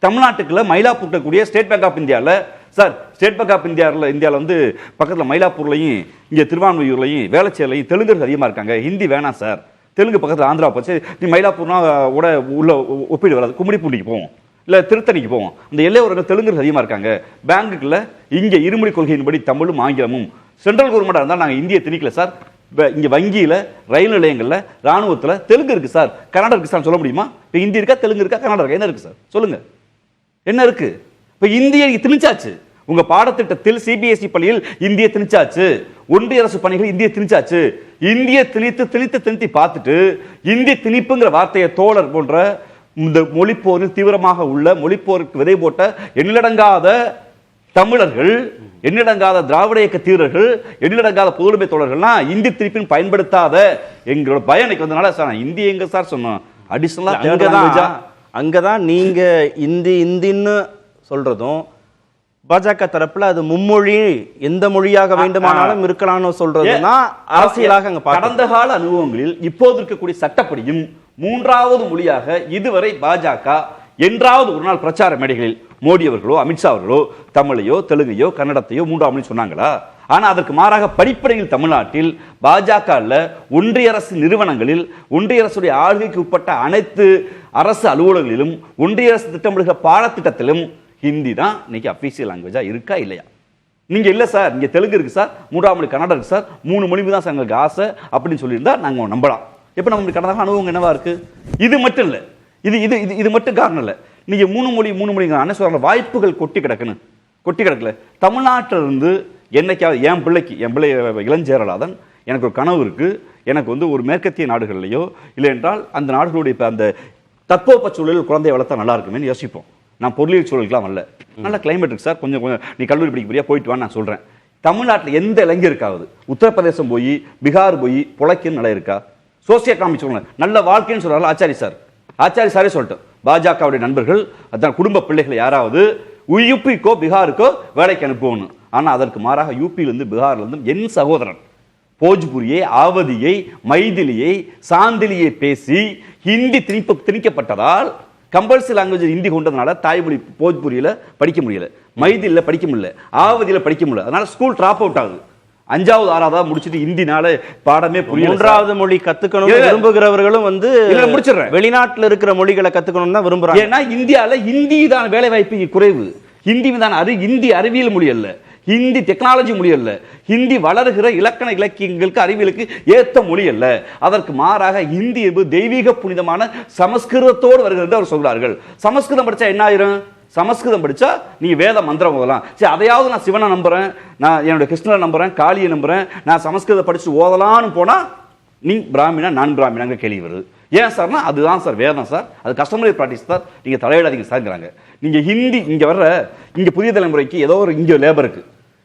Speaker 5: தமிழ்நாட்டுக்குள்ள மயிலாப்பூர் கூடிய ஸ்டேட் பேங்க் ஆஃப் இந்தியாவில் சார், ஸ்டேட் பேங்க் ஆஃப் இந்தியாவில் பக்கத்தில் மயிலாப்பூர்லையும் இங்கே திருவான்மையூர்லையும் வேளச்சேரிலையும் தெலுங்கர்கள் அதிகமாக இருக்காங்க. ஹிந்தி வேணாம் சார், தெலுங்கு பக்கத்தில் ஆந்திரா போச்சு. நீ மயிலாப்பூர்னா கூட உள்ள ஒப்பீடு வராது. கும்மிடிப்பூண்டிக்கு போவோம், இல்லை திருத்தணிக்கு போவோம். அந்த எல்லையோரங்கள் தெலுங்கர்கள் அதிகமாக இருக்காங்க. பேங்குக்குள்ள இங்கே இருமொழி கொள்கையின்படி தமிழும் ஆங்கிலமும் சென்ட்ரல் கவர்மெண்டாக இருந்தால் நாங்கள் இந்தியை திணிக்கல சார். இங்கே வங்கியில், ரயில் நிலையங்களில், ராணுவத்தில் தெலுங்கு இருக்கு சார், கன்னடம் இருக்கு சார் சொல்ல முடியுமா? இப்போ ஹிந்தி இருக்கா, தெலுங்கு இருக்கா, கன்னடம் இருக்கா? என்ன இருக்கு சார் சொல்லுங்க, என்ன இருக்கு? இப்போ இந்தியை திணிச்சாச்சு. உங்க பாடத்திட்டத்தில் சிபிஎஸ்இ பள்ளியில் இந்திய திணிச்சாச்சு. ஒன்றிய அரசு பணிகள் இந்திய திணிச்சாச்சு. இந்திய திணித்து பார்த்துட்டு இந்திய திணிப்புங்கிற வார்த்தையை தோழர் போன்ற இந்த மொழிப்போரில் தீவிரமாக உள்ள மொழிப்போருக்கு விதை போட்ட எண்ணிலடங்காத தமிழர்கள், எண்ணிலடங்காத திராவிட இயக்க தீவிரர்கள், எண்ணிலடங்காத பொதுவுடைமை தோழர்கள்லாம் இந்தி திருப்பின் பயன்படுத்தாத எங்களோட பயம் எனக்கு வந்தனால சார் இந்தி எங்க சார் சொன்னோம் அடிஷனலா
Speaker 3: அங்கதான் நீங்க இந்தின்னு சொல்றதும் பாஜக தரப்புல அது மும்மொழி எந்த மொழியாக வேண்டுமானாலும் இருக்கலாம்னு சொல்றதுன்னா அரசியலாக அங்க
Speaker 5: கடந்த கால அனுபவங்களில் இப்போது இருக்கக்கூடிய சட்டப்படியும் மூன்றாவது மொழியாக இதுவரை பாஜக என்றாவது ஒரு நாள் பிரச்சார மேடைகளில் மோடி அவர்களோ அமித்ஷா அவர்களோ தமிழையோ தெலுங்கையோ கன்னடத்தையோ மூன்றாவது மொழி சொன்னாங்களா? ஆனா அதற்கு மாறாக படிப்படையில் தமிழ்நாட்டில் பாஜக ஒன்றிய அரசு நிறுவனங்களில் ஒன்றிய அரசுடைய ஆளுகைக்கு உட்பட்ட அனைத்து அரசு அலுவலகங்களிலும் ஒன்றிய அரசு திட்டமிடுகிற பாடத்திட்டத்திலும் ஹிந்தி தான் இன்னைக்கு அபிஷியல் லாங்குவேஜா இருக்கா இல்லையா? நீங்க இல்ல சார் இங்க தெலுங்கு இருக்கு சார், மூன்றாம் மொழி கன்னடம் இருக்கு சார், 3 மொழி தான் சார் எங்களுக்கு ஆசை அப்படின்னு சொல்லியிருந்தா நாங்க நம்பலாம். இப்ப நம்ம கடந்த அனுபவம் என்னவா இருக்கு? இது மட்டும் இல்ல, இது மட்டும் காரணம் இல்ல. நீங்க 3 மொழி சொல்ற வாய்ப்புகள் கொட்டி கிடக்கல. தமிழ்நாட்டில இருந்து என்னைக்காவது என் பிள்ளை இளஞ்சேரலாதன் எனக்கு ஒரு கனவு இருக்கு, எனக்கு ஒரு மேற்கத்திய நாடுகள்லையோ இல்லை என்றால் அந்த நாடுகளுடைய அந்த தட்பவெப்ப சூழலில் குழந்தையை வளர்த்தா நல்லா இருக்குமே யோசிப்போம். நான் பொருளியல் சூழலுக்குலாம் வரல, நல்ல கிளைமேட் இருக்கு சார், கொஞ்சம் நீ கல்லூரி படிக்க போயிட்டு வான்னு நான் சொல்றேன். தமிழ்நாட்டில் எந்த இளைஞருக்காவது உத்தரப்பிரதேசம் போய் பீகார் போய் பொழைக்குன்னு நல்லா இருக்கா? சோசியோ எக்கனாமிக் சொல்லுங்க நல்ல வாழ்க்கைன்னு சொல்றாரு ஆச்சாரி சாரே சொல்லிட்டோம். பாஜகவுடைய நண்பர்கள் அதான் குடும்ப பிள்ளைகளை யாராவது யூபிக்கோ பீகாருக்கோ வேலைக்கு அனுப்புவோம். ஆனா அதற்கு மாறாக யூபியிலிருந்து பீகார்லேருந்து என் சகோதரன் போஜ்புரியை, ஆவதியை, மைதிலியை, சாந்திலியை பேசி ஹிந்தி திணிக்கப்பட்டதால் கம்பல்சரி லாங்குவேஜ் ஹிந்தி கொண்டதுனால தாய்மொழி போஜ்புரியில படிக்க முடியல, மைதிலில் படிக்க முடியல, ஆவதியில் படிக்க முடியல. அதனால ஸ்கூல் டிராப் அவுட் ஆகுது. 5வது 6வது முடிச்சுட்டு ஹிந்தினால பாடமே புரியல.
Speaker 3: 3வது மொழி கத்துக்கணும் விரும்புகிறவர்களும் முடிச்சிடுறேன். வெளிநாட்டில் இருக்கிற மொழிகளை கத்துக்கணும் தான் விரும்புறாங்க.
Speaker 5: ஏன்னா இந்தியால ஹிந்தி தான் வேலை வாய்ப்பு குறைவு. ஹிந்தி தான் ஹிந்தி அறிவியல் மொழி அல்ல, ஹிந்தி டெக்னாலஜி மொழி அல்ல, ஹிந்தி வளர்கிற இலக்கண இலக்கியங்களுக்கு அறிவியலுக்கு ஏற்ற மொழி அல்ல. அதற்கு மாறாக ஹிந்தி என்பது தெய்வீக புனிதமான சமஸ்கிருதத்தோடு வருகிறது அவர் சொல்கிறார்கள். சமஸ்கிருதம் படிச்சா என்ன ஆயிரும்? சமஸ்கிருதம் படிச்சா நீ வேத மந்திரம் ஓதலாம். சரி அதையாவது நான் சிவனை நம்புறேன், நான் என்னுடைய கிருஷ்ணரை நம்புறேன், காளியை நம்புறேன், நான் சமஸ்கிருதம் படிச்சு ஓதலான்னு போனா நீ பிராமணா நான் பிராமணாங்க கேள்வி வருது. ஏன் சார்னா அதுதான் சார் வேதம் சார், அது கஸ்டமரி ப்ராக்டிஸ் சார், நீங்க தலையிடாதீங்க சார்ங்கிறாங்க. நீங்க ஹிந்தி இங்க புதிய தலைமுறைக்கு ஏதோ இங்க லேபருக்கு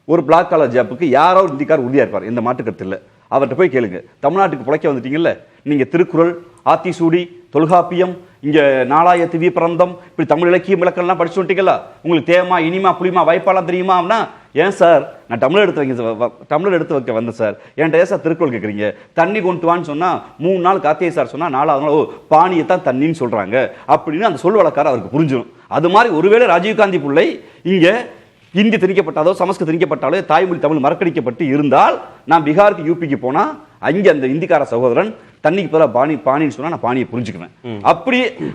Speaker 5: ஒரு பிளாக் காலர் ஜாப்புக்கு யாரோ ஹிந்திக்கார் உறுதியா இருப்பார், எந்த மாற்று கருத்து இல்லை. அவர்கிட்ட போய் கேளுங்க, தமிழ்நாட்டுக்கு புழைக்க வந்துட்டீங்கல்ல, நீங்க திருக்குறள், ஆத்திசூடி, தொல்காப்பியம், இங்க நாலாய திவ்ய பிரந்தம், இப்படி தமிழ் இலக்கியம் இலக்கணம்லாம் படிச்சு வந்துட்டீங்களா? உங்களுக்கு தேமா இனிமா புளிமா வாய்ப்பாலாம் தெரியுமானா? ஏன் சார் நான் தமிழ் எடுத்து வைக்க வந்தேன் சார், என்கிட்ட ஏன் சார் திருக்குறள் கேட்குறீங்க? தண்ணி கொண்டு வான்னு சொன்னா 3 நாள் கார்த்திகை சார் சொன்னா 4வது நாள் பானியத்தான் தண்ணின்னு சொல்றாங்க அப்படின்னு அந்த சொல் வழக்கார அவருக்கு புரிஞ்சிடும். அது மாதிரி ஒருவேளை ராஜீவ்காந்தி பிள்ளை இங்க ஹிந்தி திணிக்கப்பட்டாலோ சமஸ்கிருதம் திணிக்கப்பட்டாலோ தாய்மொழி தமிழ் மறக்கடிக்கப்பட்டு இருந்தால் நான் பீகாருக்கு யூபிக்கு போனா அங்கே அந்த இந்திக்கார சகோதரன் தண்ணிக்கு பதிலாக பானின்னு சொன்னா நான் பானியை புரிஞ்சுக்குவேன்.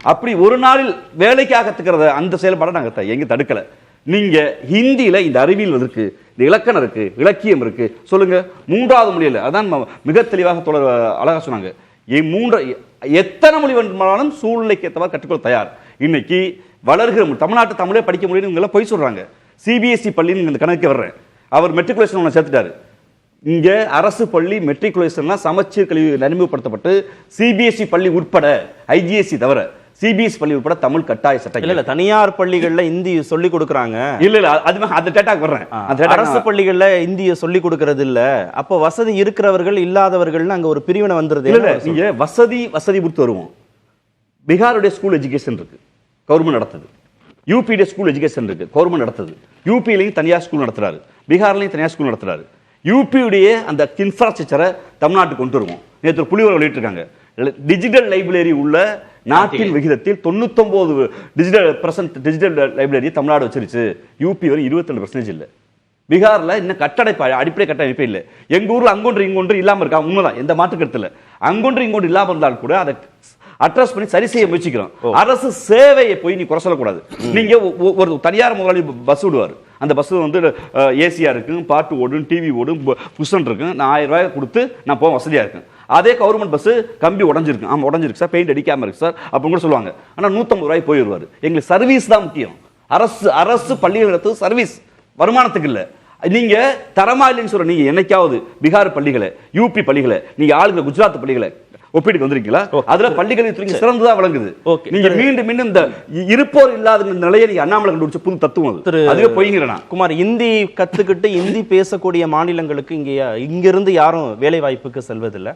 Speaker 5: அப்படி ஒரு நாளில் வேலைக்காக கத்துக்கிறத அந்த செயல்பாடை நாங்கள் எங்க தடுக்கல. நீங்க ஹிந்தியில இந்த அறிவியல் இருக்கு, இந்த இலக்கணம் இருக்கு, இலக்கியம் இருக்கு, சொல்லுங்க 3வது மொழியில் அதான் மிக தெளிவாக அழகா சொன்னாங்க. எத்தனை மொழி வேண்டுமானாலும் சூழ்நிலைக்கு ஏற்றவாறு கற்றுக்கொள்ள தயார். இன்னைக்கு வளர்கிற தமிழ்நாட்டு தமிழே படிக்க முடியும்னு போய் சொல்றாங்க. சிபிஎஸ்இ பள்ளின்னு இந்த கணக்கு வர்றேன், அவர் மெட்ரிகுலேஷன் ஒன்று சேர்த்துட்டாரு. இங்க அரசு பள்ளி மெட்ரிகுலேஷன்லாம் சமச்சீர் கல்வி நடைமுறைப்படுத்தப்பட்டு சிபிஎஸ்இ பள்ளி உட்பட ஐஜிஎஸ்சி தவிர சிபிஎஸ்இ பள்ளி உட்பட தமிழ் கட்டாய சட்டம்
Speaker 3: இல்ல. தனியார் பள்ளிகள்ல இந்தி சொல்லி கொடுக்கறாங்க.
Speaker 5: இல்ல அது அந்த டேட்டாக்கு வர்றேன்.
Speaker 3: அரசு பள்ளிகள்ல இந்திய சொல்லி கொடுக்கறது இல்ல. அப்ப வசதி இருக்கிறவர்கள் இல்லாதவர்கள் அங்க ஒரு பிரிவினை வந்துருது.
Speaker 5: இல்ல நீங்க வசதி பொறுத்து வருவோம். பீகாருடைய ஸ்கூல் எஜுகேஷன் இருக்கு, கவர்மெண்ட் நடத்துது. யூபியுடைய ஸ்கூல் எஜுகேஷன் இருக்கு, கவர்மெண்ட் நடத்துது. யூபியிலையும் தனியார் ஸ்கூல் நடத்துறாரு, பீகார்லையும் தனியார் ஸ்கூல் நடத்துறாரு. யூபியுடைய அந்த இன்ஃப்ராஸ்ட்ரக்சரை தமிழ்நாட்டுக்கு கொண்டு வருவோம். நேற்று புலிவரை வெளியிட்டிருக்காங்க. டிஜிட்டல் லைப்ரரி உள்ள நாட்டின் விகிதத்தில் 99 டிஜிட்டல் லைப்ரரி தமிழ்நாடு வச்சிருச்சு. யூபி வரை 22% இல்லை. பீகார்ல இன்னும் அடிப்படை கட்டமைப்பே இல்லை. எங்க ஊர்ல அங்கொன்று இங்கொன்று இல்லாம இருக்கா, உண்மைதான், எந்த மாற்று கருத்து இல்லை. அங்கொன்று இங்கொன்று இல்லாம இருந்தால் கூட அதை அட்ரஸ் பண்ணி சரி செய்ய முயற்சிக்கிறோம். அரசு சேவையை போய் நீ குறை சொல்லக்கூடாது. நீங்க ஒரு தனியார் முதலாளி பஸ் விடுவார், அந்த பஸ் ஏசியா இருக்கும், பாட்டு ஓடும், டிவி ஓடும், புஷன் இருக்கும், நான் 1000 ரூபாய் கொடுத்து நான் போக வசதியா இருக்கும். அதே கவர்மெண்ட் பஸ் கம்பி உடஞ்சிருக்கு, ஆமா உடஞ்சிருக்கு சார், பெயிண்ட் அடிக்காம இருக்கு சார் அப்படின்னு கூட சொல்லுவாங்க. ஆனா 150 ரூபாய் போயிடுவாரு. எங்களுக்கு சர்வீஸ் தான் முக்கியம். அரசு பள்ளிகள் சர்வீஸ், வருமானத்துக்கு இல்ல. நீங்க தரமா இல்லைன்னு சொல்ற நீங்க என்னைக்காவது பீகார் பள்ளிகளை, யூபி பள்ளிகளை, நீங்க ஆளுங்க குஜராத் பள்ளிகளை ஒப்பீடுக்கு வந்திருக்கீங்களா? அதுல பள்ளி கல்வி சிறந்ததா விளங்குது. நீங்க மீண்டும் மீண்டும் இந்த இருப்போர் இல்லாத நிலையை நீங்க அண்ணாமலை கண்டுபிடிச்ச புது தத்துவம் அது. அதுவே போய்ங்கிறனா
Speaker 3: குமார், இந்தி கத்துக்கிட்டு இந்தி பேசக்கூடிய மாநிலங்களுக்கு இங்கிருந்து யாரும் வேலை வாய்ப்புக்கு செல்வதில்லை.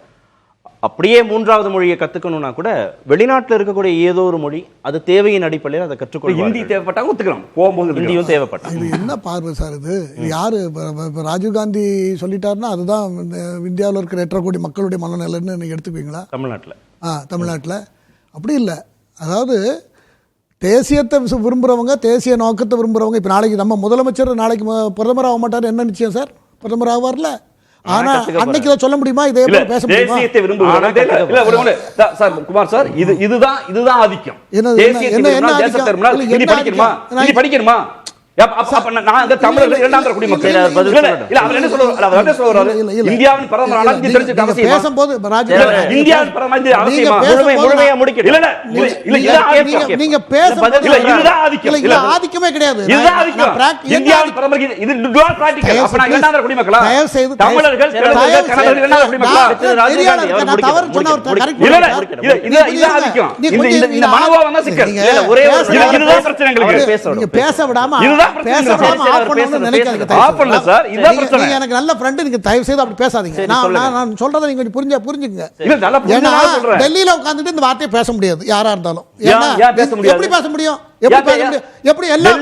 Speaker 3: அப்படியே மூன்றாவது மொழியை கத்துக்கணும்னா கூட வெளிநாட்டில் இருக்கக்கூடிய ஏதோ ஒரு மொழி, அது தேவையின் அடிப்படையில் அதை கற்றுக்கொள்ள.
Speaker 5: ஹிந்தி தேவைப்பட்டாங்க ஒத்துக்கலாம், போகும்போது
Speaker 3: ஹிந்தியும் தேவைப்பட்டாங்க.
Speaker 7: இது என்ன பார்வை சார் இது? யாரு ராஜீவ்காந்தி சொல்லிட்டாருன்னா அதுதான் இந்தியாவில் இருக்கிற 8.5 கோடி மக்களுடைய மனநிலைன்னு நீங்க எடுத்துக்குவீங்களா? தமிழ்நாட்டில் அப்படி இல்லை. அதாவது தேசியத்தை விரும்புகிறவங்க, தேசிய நோக்கத்தை விரும்புகிறவங்க, இப்போ நாளைக்கு நம்ம முதலமைச்சர் நாளைக்கு பிரதமர் ஆக மாட்டார், என்ன நிச்சயம் சார்? பிரதமர் ஆவார்ல. ஆனா அன்னைக்கு சொல்ல முடியுமா? இதே போல பேச முடியுமா?
Speaker 5: தேசியத்தை விரும்புகிறவங்க சார் குமார் சார், இதுதான் ஆதிக்கம். தேசியத்தை படிக்கணுமா? தமிழர்கள் இரண்டாம் தர குடிமக்கள். இந்தியாவின் பிரதமர் பேசும்போது இந்தியாவின் நீங்க ஆதிக்கமே கிடையாது. பேச விடாம எனக்கு நல்ல ஃப்ரெண்ட், நீங்க தயவு செய்து அப்படி பேசாதீங்க. நான் சொல்றதை நீங்க புரிஞ்சுங்க. டெல்லியில உட்கார்ந்துட்டு இந்த வார்த்தையை பேச முடியாது யாரா இருந்தாலும். எப்படி பேச முடியும்? எப்படி எல்லா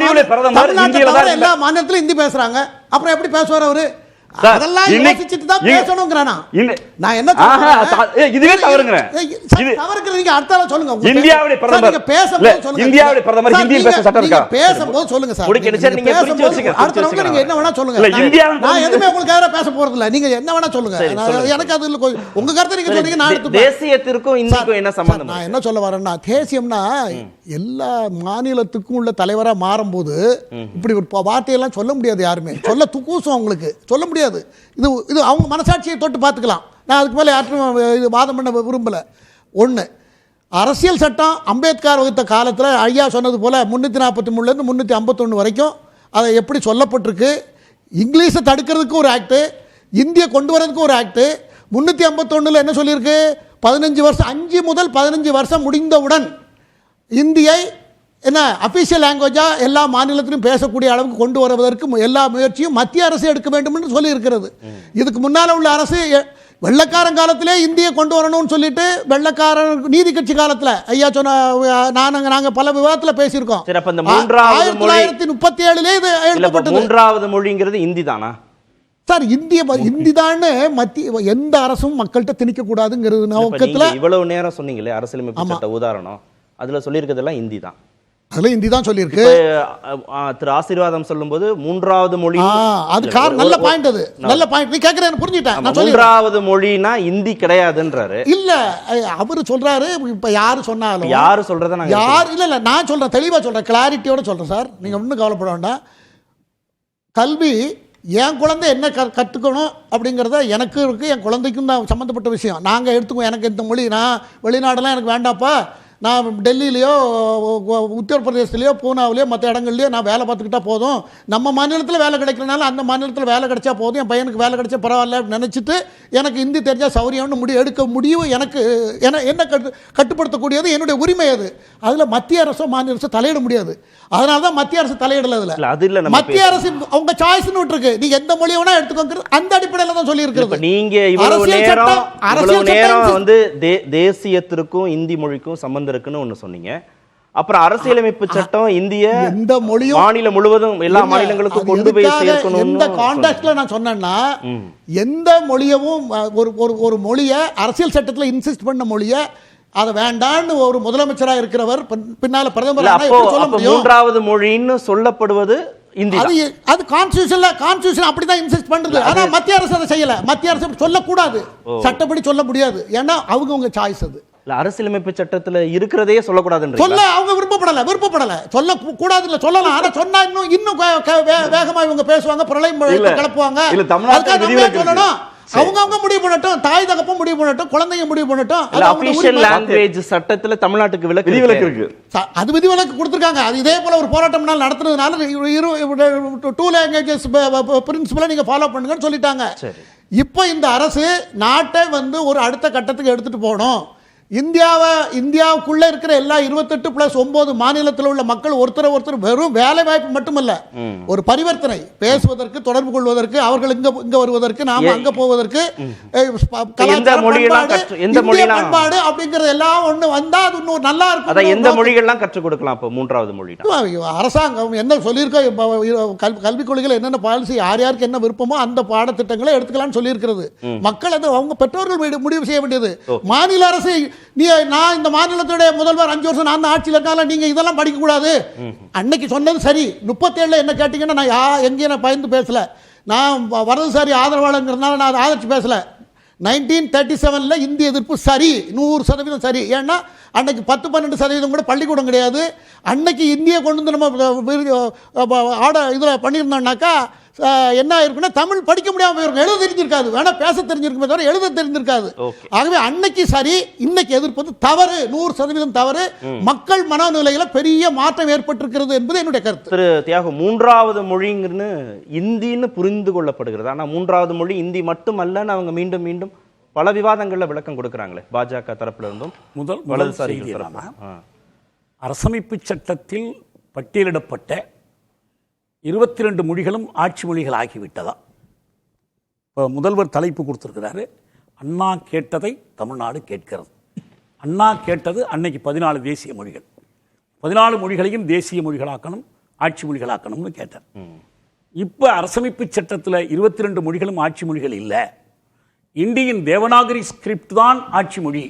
Speaker 5: மாநிலத்திலும் ஹிந்தி பேசுறாங்க, அப்புறம் எப்படி பேசுவார் அவரு? அதெல்லாம் யோசிச்சுட்டு தான் பேசணும்ங்கறானா? நான் என்ன சொல்றேன், இதுவே தவறுங்கறேன். தவறுக்கு நீங்க அர்த்தம் சொல்லுங்க. இந்தியாவுடைய பிரதமர் நீங்க பேசும்போது சொல்லுங்க. இந்தியாவுடைய பிரதமர் ஹிந்தியில் பேச சட்டம் இருக்கா? பேசும்போது சொல்லுங்க சார். நீங்க புரிஞ்சு வச்சுங்க. அடுத்தவங்க நீங்க என்ன வேணா சொல்லுங்க. நான் எதுமே உங்களுக்கு எதிரா பேச போறது இல்ல. நீங்க என்ன வேணா சொல்லுங்க. எனக்கு அது உங்க கருத்து நீங்க சொன்னீங்க, நான் எடுத்து.
Speaker 3: தேசியத்திற்கும் இந்திக்கும் என்ன சம்பந்தம்?
Speaker 7: நான் என்ன சொல்ல வரேன்னா, தேசியம்னா எல்லா மாநிலத்துக்கும் உள்ள தலைவரா மாறும்போது இப்படி ஒரு வார்த்தையெல்லாம் சொல்ல முடியாது. யாருமே சொல்ல துக்கூசம், அவங்களுக்கு சொல்ல முடியாது. இது அவங்க மனசாட்சியை தொட்டு பார்த்துக்கலாம். நான் அதுக்கு மேலே யாரும் இது வாதம் பண்ண விரும்பலை. ஒன்று, அரசியல் சட்டம் அம்பேத்கர் வகுத்த காலத்தில் ஐயா சொன்னது போல் 343லேருந்து 351 வரைக்கும் அதை எப்படி சொல்லப்பட்டிருக்கு. இங்கிலீஷை தடுக்கிறதுக்கு ஒரு ஆக்டு, இந்தியை கொண்டு வரதுக்கு ஒரு ஆக்டு. 351 என்ன சொல்லியிருக்கு? 15 வருஷம், 5 முதல் 15 வருஷம் முடிந்தவுடன் இந்தியை என்ன அஃபிஷியல் லாங்குவேஜாக எல்லா மாநிலத்திலும் பேசக்கூடிய அளவுக்கு கொண்டு வருவதற்கு எல்லா முயற்சியும் மத்திய அரசு எடுக்க வேண்டும் என்று சொல்லி இருக்கிறது. இதுக்கு முன்னால் உள்ள அரசு வெள்ளக்காரன் காலத்திலே இந்தியை கொண்டு வரணும்னு சொல்லிட்டு, வெள்ளக்காரன் நீதி கட்சி காலத்தில் ஐயா சொன்ன நாங்கள் பல விவாதத்தில் பேசியிருக்கோம். 1937 இது எழுதப்பட்டது.
Speaker 3: மூன்றாவது மொழிங்கிறது இந்தி தானா
Speaker 7: சார்? இந்தி தான் மத்திய எந்த அரசும் மக்கள்கிட்ட திணிக்க கூடாதுங்கிறது நோக்கத்தில்.
Speaker 3: இவ்வளவு நேரம் சொன்னீங்களே அரசியலமைப்பு சட்ட உதாரணம், அதுல சொல்லியிருக்கிறதெல்லாம் இந்தி தான்.
Speaker 7: அதுல ஹிந்தி தான் சொல்லியிருக்கு.
Speaker 3: திரு ஆசீர்வாதம் சொல்லும்போது மூன்றாவது மொழி,
Speaker 7: அது நல்ல பாயிண்ட். அது நல்ல பாயிண்ட். நீ கேக்குறேன், புரிஞ்சுட்டேன்.
Speaker 3: மூன்றாவது மொழினா இந்தி கிடையாதுன்றாரு.
Speaker 7: இல்ல அவரு சொல்றாரு. இப்ப யாரு சொன்னாலும்,
Speaker 3: யாரு சொல்றத நான்
Speaker 7: யார் இல்ல நான் சொல்றேன், தெளிவா சொல்றேன், கிளாரிட்டியோட சொல்றேன் சார். நீங்க ஒன்றும் கவலைப்பட வேண்டாம். கல்வி என் குழந்தை என்ன கற்றுக்கணும் அப்படிங்கிறத எனக்கு இருக்குது, என் குழந்தைக்கும் தான் சம்மந்தப்பட்ட விஷயம். நாங்கள் எடுத்துக்குவோம். எனக்கு இந்த மொழி, நான் வெளிநாடெல்லாம் எனக்கு வேண்டாப்பா, நான் டெல்லியிலையோ உத்தரப்பிரதேசத்துலையோ பூனாவிலையோ மற்ற இடங்கள்லையோ நான் வேலை பார்த்துக்கிட்டா போதும், நம்ம மாநிலத்தில் வேலை கிடைக்கிறனால அந்த மாநிலத்தில் வேலை கிடைச்சா போதும், என் பையனுக்கு வேலை கிடைச்சா பரவாயில்ல நினச்சிட்டு எனக்கு ஹிந்தி தெரிஞ்சால் சௌரியம்னு எடுக்க முடியும். எனக்கு என்ன கட்டுப்படுத்தக்கூடியது என்னுடைய உரிமை. அது அதில் மத்திய அரசோ மாநில அரசோ தலையிட முடியாது. அதனால தான் மத்திய அரசு தலையிடல. அதில் மத்திய அரசு அவங்க சாய்ஸ்னு விட்டுருக்கு. நீங்க எந்த மொழி வேணா எடுத்துக்கோங்க, அந்த அடிப்படையில் தான் சொல்லி இருக்கிறது.
Speaker 3: நீங்க இவ்வளவு நேரம் வந்து தேசியத்திற்கும் இந்தி மொழிக்கும் சம்பந்தம் இருக்குன்னு ஒண்ணு சொன்னீங்க. அப்புறம் அரசியலமைப்பு சட்டம் இந்திய எந்த மொழியும் மாநிலம் முழுவதும் எல்லா மாநிலங்களுக்கும் கொண்டு போய் சேர்க்கணும். எந்த கான்டெக்ஸ்ட்ல நான் சொன்னேன்னா, எந்த மொழியவும் ஒரு மொழியை அரசியல் சட்டத்தில் இன்சிஸ்ட் பண்ண மொழியை அதை வேண்டான்னு ஒரு முதலமைச்சரா இருக்கிறவர் பின்னால பிரதமர் சொல்ல முடியும். மூன்றாவது மொழின்னு சொல்லப்படுவது இந்தி. அது கான்ஸ்டிடியூஷன் அப்படிதான் இன்சிஸ்ட் பண்றது. ஆனா மத்திய அரசு அதை செய்யல. மத்திய அரசு சொல்லக்கூடாது, சட்டப்படி சொல்ல முடியாது. ஏன்னா அவங்க சாய்ஸ். அது அரசியலமைப்பு சட்டத்துல இருக்கிறதே சொல்லக்கூடாது சொல்ல அவங்க விருப்பப்படல சொல்ல கூடாதுன்னு சொல்லலாம். ஆனா சொன்னா இன்னும் வேகமா இவங்க பேசுவாங்க, பிரளயம் கிளப்புவாங்க. சொல்லணும்
Speaker 7: அவங்க முடிவு பண்ணட்டும், தாய் தகப்பம் முடிவு பண்ணட்டும், குழந்தைங்க முடிவு பண்ணட்டும். அது அவங்களோட
Speaker 3: அபிஷியல்
Speaker 7: உரிமை.
Speaker 3: லாங்குவேஜ் சட்டத்துல தமிழ்நாட்டுக்கு
Speaker 5: விதிவிலக்கு
Speaker 3: விலக்கு
Speaker 5: இருக்கு.
Speaker 7: அது விதிவிலக்கு கொடுத்துருக்காங்க. அது இதே போல ஒரு போராட்டம் நாள் நடத்துனதுனால 2 லாங்குவேஜஸ் பிரின்சிபலை நீங்க ஃபாலோ பண்ணுங்கன்னு சொல்லிட்டாங்க. இப்போ இந்த அரசு நாட்டை ஒரு அடுத்த கட்டத்துக்கு எடுத்துட்டு போகணும். இந்தியாவுக்குள்ள இருக்கிற எல்லா 28+9 மாநிலத்தில் உள்ள மக்கள் ஒருத்தர் வெறும் வேலை வாய்ப்பு மட்டுமல்ல, ஒரு பரிவர்த்தனை, பேசுவதற்கு, தொடர்பு கொள்வதற்கு, அவர்கள் இங்க வருவதற்கு, நாம அங்க போவதற்கு, பண்பாடு அப்படிங்கறது எல்லாம் ஒண்ணு வந்தா அது இன்னும் நல்லா இருக்கும்.
Speaker 3: அத எந்த மொழிகள்லாம் கற்றுக் கொடுக்கலாம்? அப்ப மூன்றாவது மொழி
Speaker 7: அரசாங்கம் என்ன சொல்லியிருக்கோம், கல்விக் கொள்கையில் என்னென்ன பாலிசி, யார் யாருக்கு என்ன விருப்பமோ அந்த பாடத்திட்டங்களை எடுத்துக்கலாம்னு சொல்லியிருக்கிறது. மக்கள் அது அவங்க பெற்றோர்கள் முடிவு செய்ய வேண்டியது. மாநில அரசு நான் இந்த மாநிலத்துடைய முதல்வர் 5 வருஷம் நான் ஆட்சியில் இருக்கால, நீங்க இதெல்லாம் படிக்க கூடாது அன்னைக்கு சொன்னது சரி. 37 என்ன கேட்டீங்கன்னா நான் எங்கேயும் நான் பயந்து பேசல, நான் வரதுசாரி ஆதரவாளங்கிறதுனால நான் அதை ஆதரிச்சு பேசல. 1937 இந்திய எதிர்ப்பு சரி, 100% சரி. ஏன்னா அன்னைக்கு 10-12% கூட பள்ளிக்கூடம் கிடையாது. அன்னைக்கு இந்திய கொண்டு வந்து நம்ம இதில் பண்ணியிருந்தோம்னாக்கா என்ன இருக்குன்னா தமிழ் படிக்க முடியாமல் போயிருக்கும், எழுத தெரிஞ்சிருக்காது, வேணா பேச தெரிஞ்சிருக்குமே தவிர எழுத தெரிஞ்சிருக்காது. ஆகவே அன்னைக்கு சரி, இன்னைக்கு எதிர்ப்பது தவறு, 100% தவறு. மக்கள் மனநிலையில பெரிய மாற்றம் ஏற்பட்டிருக்கிறது என்பது என்னுடைய கருத்து.
Speaker 3: திரு தியாகம், மூன்றாவது மொழிங்கிறது இந்தின்னு புரிந்து கொள்ளப்படுகிறது. ஆனா மூன்றாவது மொழி இந்தி மட்டுமல்லன்னு அவங்க மீண்டும் மீண்டும் பல விவாதங்கள்ல விளக்கம் கொடுக்கிறாங்களே, பாஜக தரப்புல இருந்தும் வலதுசாரி
Speaker 4: அரசமைப்பு சட்டத்தில் பட்டியலிடப்பட்ட 22 மொழிகளும் ஆட்சி மொழிகள் ஆகிவிட்டதா? இப்போ முதல்வர் தலைப்பு கொடுத்துருக்கிறாரு, அண்ணா கேட்டதை தமிழ்நாடு கேட்கிறது. அண்ணா கேட்டது அன்னைக்கு 14 தேசிய மொழிகள், 14 மொழிகளையும் தேசிய மொழிகளாக்கணும், ஆட்சி மொழிகளாக்கணும்னு கேட்டார். இப்போ அரசமைப்பு சட்டத்தில் 22 மொழிகளும் ஆட்சி மொழிகள் இல்லை, இந்தியின் தேவநாகரி ஸ்கிரிப்ட் தான் ஆட்சி மொழி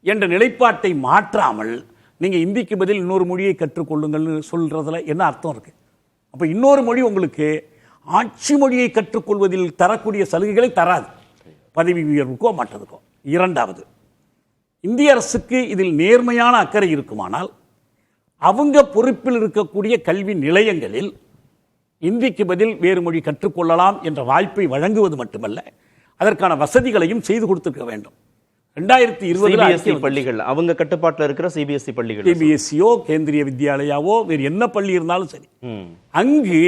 Speaker 4: என்ற நிலைப்பாட்டை மாற்றாமல் நீங்கள் இந்திக்கு பதில் இன்னொரு மொழியை கற்றுக்கொள்ளுங்கள்னு சொல்கிறதுல என்ன அர்த்தம் இருக்குது? அப்போ இன்னொரு மொழி உங்களுக்கு ஆட்சி மொழியை கற்றுக்கொள்வதில் தரக்கூடிய சலுகைகளை தராது, பதவி உயர்வுக்கோ மற்றதுக்கோ. இரண்டாவது, இந்திய அரசுக்கு இதில் நேர்மையான அக்கறை இருக்குமானால் அவங்க பொறுப்பில் இருக்கக்கூடிய கல்வி நிலையங்களில் இந்திக்கு பதில் வேறு மொழி கற்றுக்கொள்ளலாம் என்ற வாய்ப்பை வழங்குவது மட்டுமல்ல, அதற்கான வசதிகளையும் செய்து கொடுத்திருக்க வேண்டும். 2020
Speaker 3: பள்ளிகள் அவங்க கட்டுப்பாட்டில் இருக்கிற சிபிஎஸ்இ பள்ளிகள்,
Speaker 4: சிபிஎஸ்இயோ கேந்திரிய வித்யாலயாவோ வேறு என்ன பள்ளி இருந்தாலும் சரி, அங்கு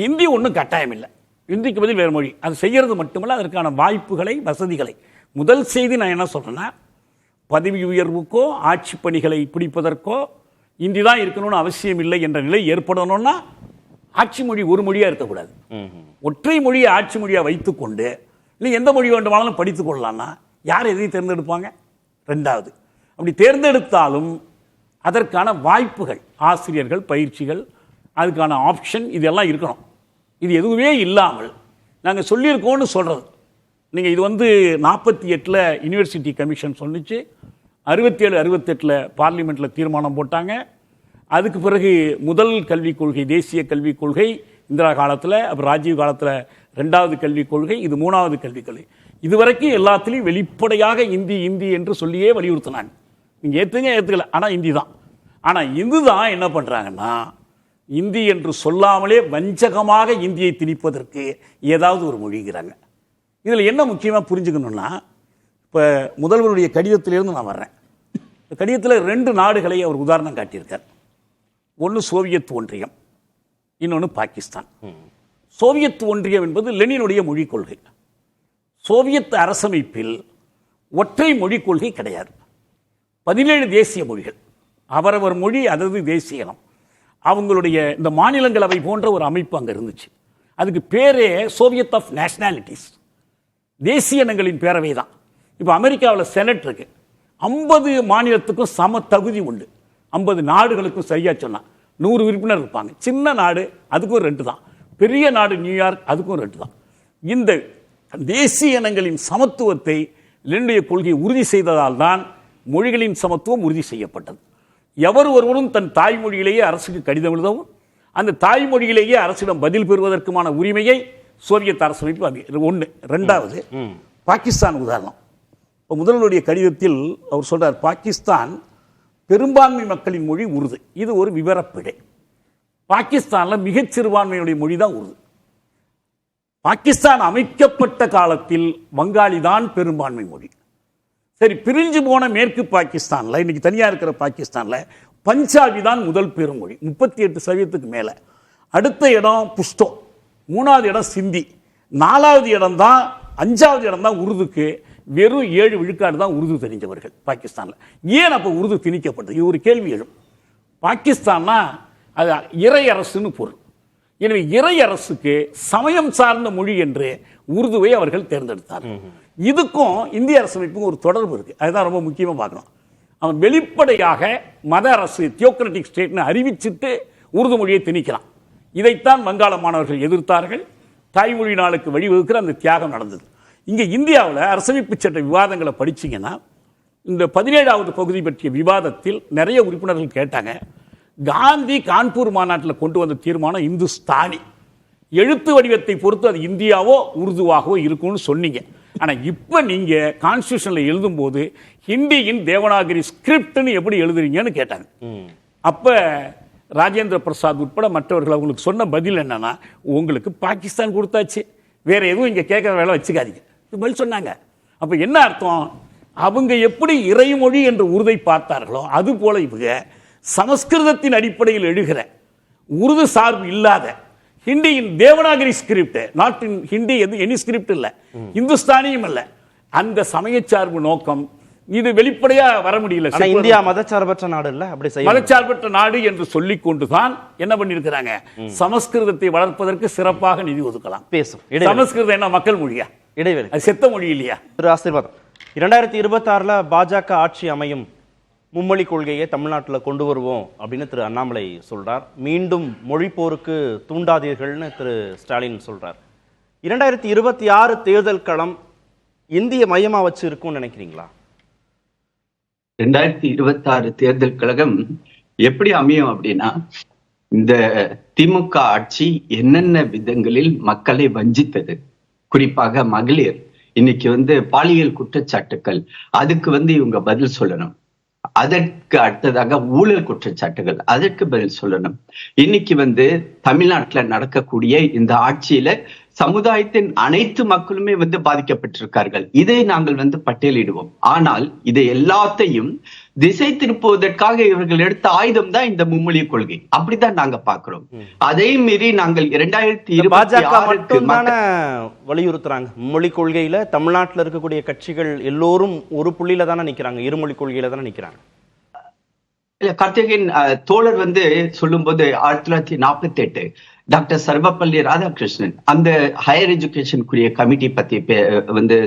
Speaker 4: இந்தி ஒன்றும் கட்டாயம் இல்லை, இந்திக்கு பதில் வேறு மொழி அது செய்யறது மட்டுமல்ல, அதற்கான வாய்ப்புகளை வசதிகளை. முதல் செய்தி நான் என்ன சொல்றேன்னா, பதவி உயர்வுக்கோ ஆட்சி பணிகளை பிடிப்பதற்கோ இந்தி தான் இருக்கணும்னு அவசியம் இல்லை என்ற நிலை ஏற்படணும்னா ஆட்சி மொழி ஒரு மொழியா இருக்கக்கூடாது. ஒற்றை மொழியை ஆட்சி மொழியா வைத்துக்கொண்டு நீ எந்த மொழி வேண்டுமானாலும் படித்துக் கொள்ளலாம்னா யார் எதையும் தேர்ந்தெடுப்பாங்க? ரெண்டாவது, அப்படி தேர்ந்தெடுத்தாலும் அதற்கான வாய்ப்புகள், ஆசிரியர்கள், பயிற்சிகள், அதுக்கான ஆப்ஷன் இதெல்லாம் இருக்கணும். இது எதுவுமே இல்லாமல் நாங்கள் சொல்லியிருக்கோன்னு சொல்கிறது. நீங்கள் இது 48 யூனிவர்சிட்டி கமிஷன் சொன்னிச்சு, 67-68 பார்லிமெண்ட்டில் தீர்மானம் போட்டாங்க. அதுக்கு பிறகு முதல் கல்விக் கொள்கை, தேசிய கல்விக் கொள்கை இந்திரா காலத்தில், அப்புறம் ராஜீவ் காலத்தில் 2வது கல்விக் கொள்கை, இது 3வது கல்விக் கொள்கை. இதுவரைக்கும் எல்லாத்திலையும் வெளிப்படையாக இந்தி இந்தி என்று சொல்லியே வலியுறுத்தினாங்க. நீங்கள் ஏற்றுக்கல, ஆனால் இந்தி தான். ஆனால் இதுதான் என்ன பண்ணுறாங்கன்னா, இந்தி என்று சொல்லாமலே வஞ்சகமாக இந்தியை திணிப்பதற்கு ஏதாவது ஒரு மொழிங்கிறாங்க. இதில் என்ன முக்கியமாக புரிஞ்சுக்கணும்னா, இப்போ முதல்வருடைய கடிதத்திலிருந்து நான் வர்றேன். இந்த கடிதத்தில் 2 நாடுகளை அவர் உதாரணம் காட்டியிருக்கார். ஒன்று சோவியத் ஒன்றியம், இன்னொன்று பாகிஸ்தான். சோவியத் ஒன்றியம் என்பது லெனினுடைய மொழிக் கொள்கை. சோவியத் அரசமைப்பில் ஒற்றை மொழிக் கொள்கை கிடையாது, 17 தேசிய மொழிகள், அவரவர் மொழி அதது தேசிய இனம். அவங்களுடைய இந்த மாநிலங்களவை போன்ற ஒரு அமைப்பு அங்கே இருந்துச்சு. அதுக்கு பேரே சோவியத் ஆஃப் நேஷனாலிட்டிஸ், தேசிய இனங்களின் பேரவை தான். இப்போ அமெரிக்காவில் செனட் இருக்கு, 50 மாநிலத்துக்கும் சம தகுதி உண்டு. 50 நாடுகளுக்கும் சரியா சொன்னா 100 உறுப்பினர் இருப்பாங்க. சின்ன நாடு அதுக்கும் 2 தான், பெரிய நாடு நியூயார்க் அதுக்கும் 2 தான். இந்த தேசிய இனங்களின் சமத்துவத்தை லெனினுடைய கொள்கை உறுதி செய்ததால் தான் மொழிகளின் சமத்துவம் உறுதி செய்யப்பட்டது. எவர் ஒருவரும் தன் தாய்மொழியிலேயே அரசுக்கு கடிதம் எழுதவும், அந்த தாய்மொழியிலேயே அரசிடம் பதில் பெறுவதற்குமான உரிமையை சோவியத் அரசமைப்பு ஒன்று. ரெண்டாவது, பாகிஸ்தான் உதாரணம். இப்போ முதல்வருடைய கடிதத்தில் அவர் சொல்றார், பாகிஸ்தான் பெரும்பான்மை மக்களின் மொழி உருது, இது ஒரு விவரப்பிழை. பாகிஸ்தானில் மிகச் சிறுபான்மையுடைய மொழி தான் உருது. பாகிஸ்தான் அமைக்கப்பட்ட காலத்தில் வங்காளி தான் பெரும்பான்மை மொழி. சரி, பிரிஞ்சு போன மேற்கு பாகிஸ்தான்ல, இன்னைக்கு தனியா இருக்கிற பாகிஸ்தான்ல பஞ்சாபி தான் முதல் பெருமொழி, 38% மேல. அடுத்த இடம் புஷ்தோ, 3வது இடம் சிந்தி, 4வது இடம் தான், 5வது இடம் தான் உருதுக்கு. வெறும் 7 விழுக்காடு தான் உருது தெரிஞ்சவர்கள் பாகிஸ்தான்ல. ஏன் அப்ப உருது திணிக்கப்பட்டது? இது ஒரு கேள்வி எழும். பாகிஸ்தான்னா அது இறை அரசுன்னு பொருள். எனவே இறை அரசுக்கு சமயம் சார்ந்த மொழி என்று உருதுவை அவர்கள் தேர்ந்தெடுத்தார். இதுக்கும் இந்திய அரசமைப்புக்கும் ஒரு தொடர்பு இருக்கு. அதுதான் ரொம்ப முக்கியமா பார்க்கணும். அவன் வெளிப்படையாக மத அரசு தியோக்ரட்டிக் ஸ்டேட்னு அறிவிச்சுட்டு உருது மொழியை திணிக்கிறான். இதைத்தான் வங்காள மாணவர்கள் எதிர்த்தார்கள். தாய்மொழி நாளுக்கு வழிவகுக்கிற அந்த தியாகம் நடந்தது. இங்கே இந்தியாவில் அரசமைப்பு சட்ட விவாதங்களை படிச்சீங்கன்னா, இந்த 17வது பகுதி பற்றிய விவாதத்தில் நிறைய உறுப்பினர்கள் கேட்டாங்க, காந்தி கான்பூர் மாநாட்டில் கொண்டு வந்த தீர்மானம் இந்துஸ்தானி, எழுத்து வடிவத்தை பொறுத்து அது இந்தியாவோ உருதுவாகவோ இருக்கும்னு சொன்னீங்க. ஆனால் இப்போ நீங்கள் கான்ஸ்டியூஷனில் எழுதும்போது ஹிந்தியின் தேவநாகரி ஸ்கிரிப்ட்னு எப்படி எழுதுறீங்கன்னு கேட்டாங்க. அப்போ ராஜேந்திர பிரசாத் உட்பட மற்றவர்கள் அவங்களுக்கு சொன்ன பதில் என்னன்னா, உங்களுக்கு பாகிஸ்தான் கொடுத்தாச்சு, வேற எதுவும் இங்கே கேட்குற வேலை வச்சுக்காதீங்க பதில் சொன்னாங்க. அப்போ என்ன அர்த்தம்? அவங்க எப்படி இறைமொழி என்ற உருதை பார்த்தார்களோ அது போல இவங்க சமஸ்கிருதத்தின் அடிப்படையில் எழுகிற உருது சார்பு இல்லாத ஹிந்தியின் Devanagari script, not in Hindi any script இல்லை, இந்துஸ்தானியும் இல்லை, அந்த சமயச்சார்பு நோக்கம் இது வெளிப்படையா வர முடியல.
Speaker 3: இந்தியா மதச்சார்பற்ற நாடு இல்ல, அப்படி
Speaker 4: மதச்சார்பற்ற நாடு என்று சொல்லிக் கொண்டுதான் என்ன பண்ணிருக்கிறாங்க, சமஸ்கிருதத்தை வளர்ப்பதற்கு சிறப்பாக நிதி ஒதுக்கலாம்.
Speaker 3: பேசும்
Speaker 4: சமஸ்கிருதம் என்ன மக்கள் மொழியா?
Speaker 3: இடைவெளி
Speaker 4: அது செத்த மொழி இல்லையா?
Speaker 3: திரு ஆசீர்வாதம், 2026 பாஜக ஆட்சி அமையும், மும்மொழி கொள்கையை தமிழ்நாட்டில் கொண்டு வருவோம் அப்படின்னு திரு அண்ணாமலை சொல்றார். மீண்டும் மொழி போருக்கு தூண்டாதீர்கள்னு திரு ஸ்டாலின் சொல்றார். 2026 தேர்தல் களம் இந்திய மையமா வச்சு இருக்கும்னு நினைக்கிறீங்களா?
Speaker 6: 2026 தேர்தல் கழகம் எப்படி அமையும் அப்படின்னா, இந்த திமுக ஆட்சி என்னென்ன விதங்களில் மக்களை வஞ்சித்தது, குறிப்பாக மகளிர் இன்னைக்கு பாலியல் குற்றச்சாட்டுக்கள், அதுக்கு இவங்க பதில் சொல்லணும். அதற்கு அடுத்ததாக ஊழல் குற்றச்சாட்டுகள், அதற்கு பதில் சொல்லணும். இன்னைக்கு தமிழ்நாட்டுல நடக்கக்கூடிய இந்த ஆட்சியில சமுதாயத்தின் அனைத்து மக்களுமே பாதிக்கப்பட்டிருக்கார்கள். இதை நாங்கள் பட்டியலிடுவோம். ஆனால் இதை எல்லாத்தையும் திசை திருப்புவதற்காக இவர்கள் எடுத்த ஆயுதம் தான் இந்த மும்மொழி கொள்கை. அப்படித்தான் நாங்க பாக்குறோம். அதே மீறி நாங்கள் 2026
Speaker 3: வலியுறுத்துறாங்க. மும்மொழி கொள்கையில தமிழ்நாட்டில் இருக்கக்கூடிய கட்சிகள் எல்லோரும் ஒரு புள்ளியில தானே நிக்கிறாங்க, இருமொழி கொள்கையில தானே நிக்கிறாங்க.
Speaker 6: இல்ல, கார்த்திகேயன் தோழர் சொல்லும் போது 1948 டாக்டர் சர்வப்பள்ளி ராதாகிருஷ்ணன் அந்த ஹையர் எஜுகேஷனுக்குரிய கமிட்டி பத்தி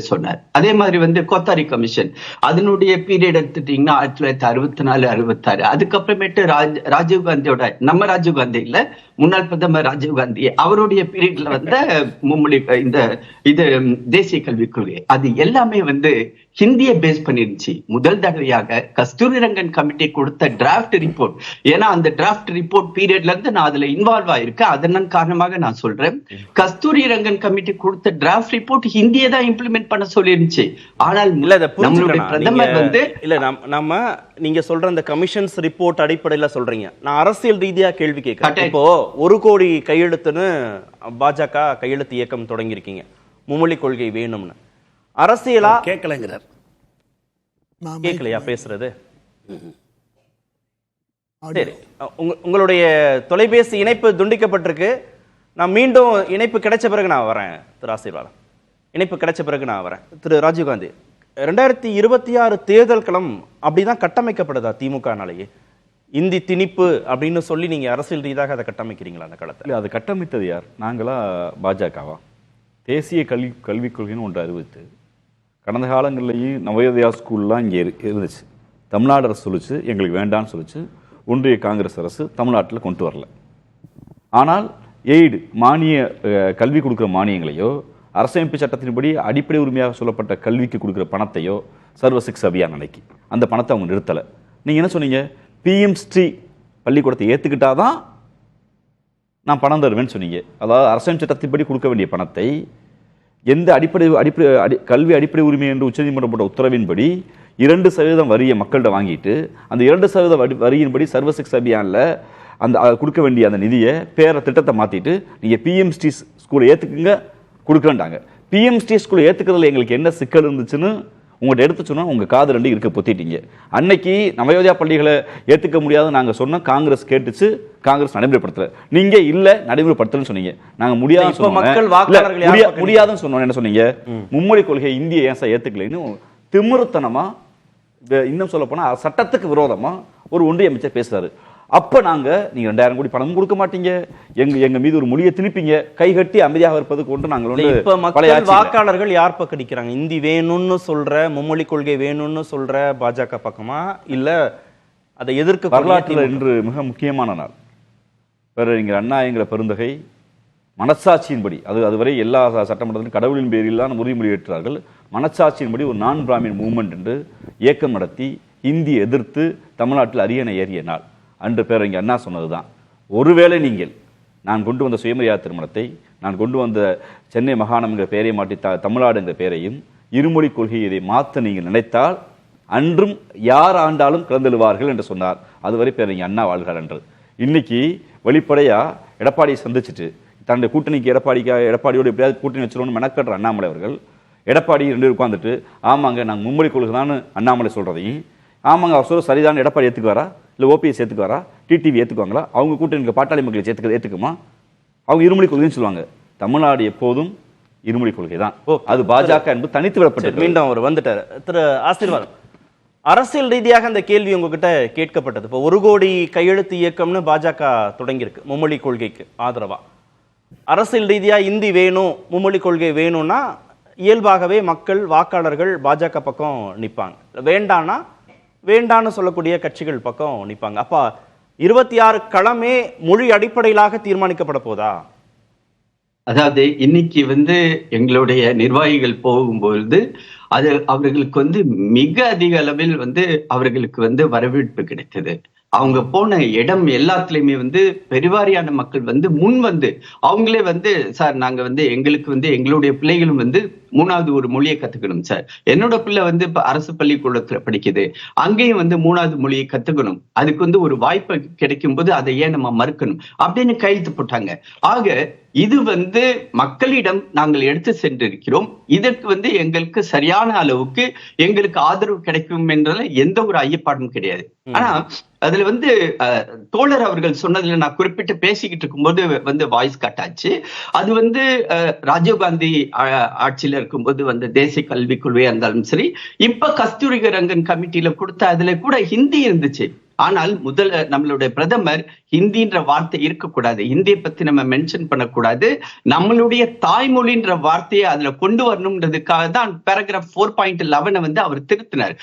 Speaker 6: சொன்னார். அதே மாதிரி கோத்தாரி கமிஷன் அதனுடைய பீரியட் எடுத்துட்டீங்கன்னா 1964, 66. அதுக்கப்புறமேட்டு ராஜீவ்காந்தியோட, நம்ம ராஜீவ்காந்தி இல்ல, முன்னாள் பிரதமர் ராஜீவ்காந்தி அவருடைய பீரியட்ல மும்மொழி இது தேசிய கல்விக் கொள்கை, அது எல்லாமே ஹிந்தியை பேஸ் பண்ணிருந்துச்சு. முதல் தடவையாக கஸ்தூரி ரங்கன் கமிட்டி கொடுத்த டிராஃப்ட் ரிப்போர்ட், ஏன்னா அந்த டிராஃப்ட் ரிப்போர்ட் பீரியட்ல இருந்து நான் அதுல இன்வால்வ் ஆயிருக்கேன், அதன் காரணமாக நான் சொல்றேன். கஸ்தூரி ரங்கன் கமிட்டி கொடுத்த டிராஃப்ட் ரிப்போர்ட் ஹிந்தியை தான் இம்ப்ளிமெண்ட் பண்ண சொல்லிருந்துச்சு. ஆனால் நம்மளுடைய பிரதமர்
Speaker 3: இல்ல, நம்ம நீங்க சொல்ற அந்த கமிஷன்ஸ் ரிப்போர்ட் அடிப்படையில சொல்றீங்க. நான் அரசியல் ரீதியா கேள்வி கேட்கிறேன். இப்போ 1 கோடி கையெழுத்துன்னு பாஜக கையெழுத்து இயக்கம் தொடங்கி இருக்கீங்க, மும்மொழி கொள்கை வேணும்னு. அரசியலா
Speaker 4: கேட்கலங்கிறார்.
Speaker 3: கேட்கலையா பேசுறது? சரி, உங்களுடைய தொலைபேசி இணைப்பு துண்டிக்கப்பட்டிருக்கு. நான் மீண்டும் இணைப்பு கிடைச்ச பிறகு நான் வரேன். திரு ஆசீர்வாதம், இணைப்பு கிடைச்ச பிறகு நான் வரேன். திரு ராஜீவ்காந்தி, 2026 தேர்தல் களம் அப்படிதான் கட்டமைக்கப்படுதா திமுகனாலேயே? இந்தி திணிப்பு அப்படின்னு சொல்லி நீங்க அரசியல் ரீதியாக அதை கட்டமைக்கிறீங்களா அந்த களத்தில்?
Speaker 5: அது கட்டமைத்தது யார்? நாங்களா பாஜகவா? தேசிய கல்விக் கொள்கைன்னு ஒன்று அறிவித்து கடந்த காலங்கள்லேயும் நவோதயா ஸ்கூல்லாம் இங்கே இருந்துச்சு. தமிழ்நாடு அரசு சொல்லிச்சு எங்களுக்கு வேண்டான்னு சொல்லிச்சு. ஒன்றிய காங்கிரஸ் அரசு தமிழ்நாட்டில் கொண்டு வரல. ஆனால் எய்டு மானிய கல்வி கொடுக்குற மானியங்களையோ, அரசமைப்பு சட்டத்தின்படி அடிப்படை உரிமையாக சொல்லப்பட்ட கல்விக்கு கொடுக்குற பணத்தையோ, சர்வசிக்ஷா அபியான் அன்னைக்கு அந்த பணத்தை அவங்க நிறுத்தலை. நீங்கள் என்ன சொன்னீங்க? பிஎம்ஸ்ரீ பள்ளிக்கூடத்தை ஏற்றுக்கிட்டாதான் நான் பணம் தருவேன்னு சொன்னீங்க. அதாவது அரசமைப்பு சட்டத்தின்படி கொடுக்க வேண்டிய பணத்தை எந்த கல்வி அடிப்படை உரிமை என்று உச்சநீதிமன்றம் போட்ட உத்தரவின்படி 2% வரியை மக்கள்கிட்ட வாங்கிட்டு அந்த 2% வரியின்படி சர்வசிக்ஷா அபியானில் அந்த கொடுக்க வேண்டிய அந்த நிதியை திட்டத்தை மாற்றிட்டு நீங்கள் பிஎம்ஸ்டி ஸ்கூலை ஏற்றுக்குங்க, கொடுக்குறேன்டாங்க. பிஎம்ஸ்டி ஸ்கூல் ஏத்துக்கிறதுல எங்களுக்கு என்ன சிக்கல் இருந்துச்சுன்னு உங்கள்கிட்ட எடுத்து சொன்னா உங்க காது ரெண்டு இருக்க பொத்திட்டீங்க. அன்னைக்கு நவோதயா பள்ளிகளை ஏத்துக்க முடியாது நாங்க சொன்னோம், காங்கிரஸ் கேட்டுச்சு, காங்கிரஸ் நடைமுறைப்படுத்தல. நீங்க இல்ல நடைமுறைப்படுத்தலன்னு சொன்னீங்க. நாங்க முடியாதுன்னு சொன்னோம், முடியாதுன்னு சொன்னோம். என்ன சொன்னீங்க? மும்மொழி கொள்கை இந்திய ஏன் சார் ஏத்துக்கலைன்னு திமிருத்தனமா, இன்னும் சொல்ல போனா சட்டத்துக்கு விரோதமா ஒரு ஒன்றிய அமைச்சர் பேசுறாரு. அப்ப நாங்க நீங்க 2000 கோடி பணமும் கொடுக்க மாட்டீங்க, எங்க மீது ஒரு மொழியை திணிப்பீங்க, கைகட்டி அமைதியாக இருப்பதுக்கு கொண்டு நாங்கள்
Speaker 3: இப்ப மக்கள் வாக்காளர்கள் யார் பக்கம் நிக்கிறாங்க? இந்தி வேணும்னு சொல்ற, மும்மொழி கொள்கை வேணும்னு சொல்ற பாஜக பக்கமா, இல்ல அதை எதிர்க்க?
Speaker 5: வரலாற்றில் இன்று மிக முக்கியமான நாள். பேரறிஞர் அண்ணா என்கிற பெருந்தகை மனசாட்சியின்படி, அதுவரை எல்லா சட்டமன்றத்திலும் கடவுளின் பேரில் தான் உறுதிமொழி ஏற்றார்கள். மனசாட்சியின்படி ஒரு நான் பிராமின் மூவ்மெண்ட் என்று இயக்கம் நடத்தி இந்தி எதிர்த்து தமிழ்நாட்டில் அரியணை ஏறிய நாள் அன்று பேரறிஞர் அண்ணா சொன்னதுதான். ஒருவேளை நீங்கள் நான் கொண்டு வந்த சுயமரியாதை திருமணத்தை, நான் கொண்டு வந்த சென்னை மாகாணம் என்ற பெயரை மாற்றி தமிழ்நாடு என்ற பெயரையும் இருமொழி கொள்கையை இதை மாற்ற நீங்கள் நினைத்தால் அன்றும் யார் ஆண்டாலும் கலந்தெழுவார்கள் என்று சொன்னார். அதுவரை பேரறிஞர் அண்ணா வாழ்கிறார் என்று. இன்னைக்கு வெளிப்படையா எடப்பாடியை சந்திச்சுட்டு தன்னுடைய கூட்டணிக்கு எடப்பாடியோடு எப்படியாவது கூட்டணி வச்சிடணும்னு மெனக்கட்டுற அண்ணாமலை அவர்கள் எடப்பாடி 2 பேர் உட்காந்துட்டு ஆமாங்க நாங்கள் மும்மொழி கொள்கை தான் அண்ணாமலை சொல்றதையும், ஆமாங்க அவர் சொல்ற சரிதான் எடப்பாடி ஏத்துக்குவாரா, இல்லை ஓபிஎஸ் ஏத்துக்குவாரா, டிடிவி ஏத்துக்குவாங்களா, அவங்க கூட்டணி பாட்டாளி மக்கள் ஏத்துக்குமா, அவங்க இருமொழி கொள்கைன்னு சொல்லுவாங்க. தமிழ்நாடு எப்போதும் இருமொழி கொள்கை தான். அது பாஜக என்பது தனித்து விடப்பட்டது.
Speaker 3: மீண்டும் அவர் வந்துட்டார். திரு ஆசீர்வாதம், அரசியல் ரீதியாக அந்த கேள்வி உங்ககிட்ட கேட்கப்பட்டது. இப்போ 1 கோடி கையெழுத்து இயக்கம்னு பாஜக தொடங்கியிருக்கு மும்மொழி கொள்கைக்கு ஆதரவா. அரசியல் ரீதியா இந்தி வேணும், மும்மொழி கொள்கை வேணும்னா இயல்பாகவே மக்கள் வாக்காளர்கள் பாஜக பக்கம் நிற்பாங்க. வேண்டான்னு சொல்லக்கூடிய கட்சிகள் பக்கம் நிற்பாங்க. அப்ப 26 களமே மொழி அடிப்படையிலாக தீர்மானிக்கப்பட போதா?
Speaker 6: அதாவது இன்னைக்கு எங்களுடைய நிர்வாகிகள் போகும்பொழுது அது அவர்களுக்கு மிக அதிக அளவில் அவர்களுக்கு வரவேற்பு கிடைத்தது. அவங்க போன இடம் எல்லாத்துலயுமே பெருவாரியான மக்கள் முன் அவங்களே சார் நாங்க எங்களுக்கு எங்களுடைய பிள்ளைகளும் 3வது ஒரு மொழியை கத்துக்கணும் சார், என்னோட பிள்ளை இப்ப அரசு பள்ளிக்கூடத்துல படிக்குது, அங்கேயும் 3வது மொழியை கத்துக்கணும், அதுக்கு ஒரு வாய்ப்பு கிடைக்கும் போது அதை ஏன் நம்ம மறுக்கணும் அப்படின்னு கையெழுத்து போட்டாங்க. ஆக இது மக்களிடம் நாங்கள் எடுத்து சென்றிருக்கிறோம். இதற்கு எங்களுக்கு சரியான அளவுக்கு எங்களுக்கு ஆதரவு கிடைக்கும் என்றால எந்த ஒரு ஐயப்பாடும் கிடையாது. ஆனா அதுல தோழர் அவர்கள் சொன்னதுல நான் குறிப்பிட்டு பேசிக்கிட்டு இருக்கும்போது வாய்ஸ் கட் ஆச்சு. அது ராஜீவ்காந்தி ஆட்சியில இருக்கும்போது தேசிய கல்விக் குழுவே இருந்தாலும் சரி, இப்ப கஸ்தூரி ரங்கன் கமிட்டியில கொடுத்த அதுல கூட ஹிந்தி இருந்துச்சு. ஆனால் நம்மளுடைய பிரதமர் ஹிந்தின்ற வார்த்தை இருக்கக்கூடாது, ஹிந்தியை பத்தி நம்ம மென்ஷன் பண்ணக்கூடாது, நம்மளுடைய தாய்மொழின்ற வார்த்தையை அதுல கொண்டு வரணும்ன்றதுக்காக தான் பேராகிராஃப் 4.11 அவர் திருத்தினார்.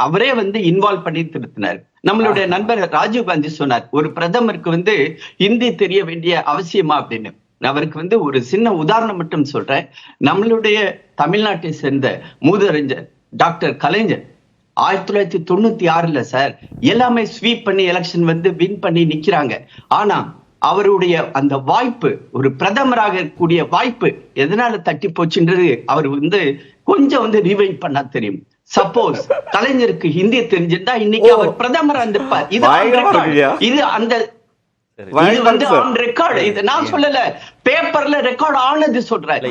Speaker 6: அவரே இன்வால்வ் பண்ணி திருத்தினார். நம்மளுடைய நண்பர் ராஜீவ்காந்தி சொன்னார், ஒரு பிரதமருக்கு ஹிந்தி தெரிய வேண்டிய அவசியமா அப்படின்னு. அவருக்கு ஒரு சின்ன உதாரணம் மட்டும் சொல்றேன். நம்மளுடைய தமிழ்நாட்டை சேர்ந்த மூதறிஞர் டாக்டர் கலைஞர் 1996 சார் எல்லாமே ஸ்வீப் பண்ணி எலெக்ஷன் வின் பண்ணி நிக்கிறாங்க. ஆனா அவருடைய அந்த வாய்ப்பு, ஒரு பிரதமராக கூடிய வாய்ப்பு எதனால தட்டி போச்சுன்றது அவர் கொஞ்சம் ரிவைண்ட் பண்ணா தெரியும். சப்போஸ் கலைஞருக்கு ஹிந்தி தெரிஞ்சிருந்தா இன்னைக்கு அவர் பிரதமரா இருந்திருப்பார். இது அந்த ஆன் ரெக்கார்டு, இது நான் சொல்லல, பேப்பர்ல ரெக்கார்ட் ஆனது சொல்றேன்.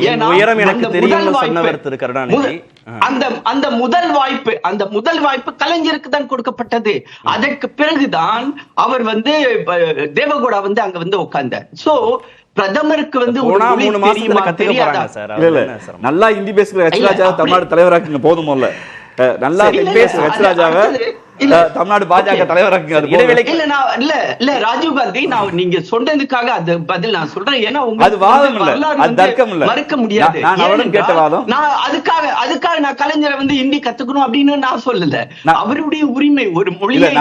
Speaker 6: அந்த முதல் வாய்ப்பு கலைஞருக்கு தான் கொடுக்கப்பட்டது. அதற்கு பிறகுதான் அவர் தேவகவுடா அங்க உட்கார்ந்தார். சோ பிரதமருக்கு
Speaker 5: நல்லா ஹிந்தி பேசுகிற ஹெச்ராஜா தமிழ்நாடு தலைவராக்குங்க போதுமல்ல, நல்லா பேசுற ஹெச்ராஜாவை தமிழ்நாடு பாஜக தலைவராக்குங்க.
Speaker 6: இல்ல ராஜீவ்காந்தி, நான் நீங்க சொன்னதுக்காக அது பதில் நான் சொல்றேன். ஏன்னா
Speaker 5: அது வாதம் இல்ல, அது தர்க்கம் இல்ல,
Speaker 6: மறுக்க முடியாது. நான் அதுக்காக நான் கலைஞரை ஹிந்தி கத்துக்கணும் அப்படின்னு நான் சொல்லல. அவருடைய உரிமை, ஒரு மொழியை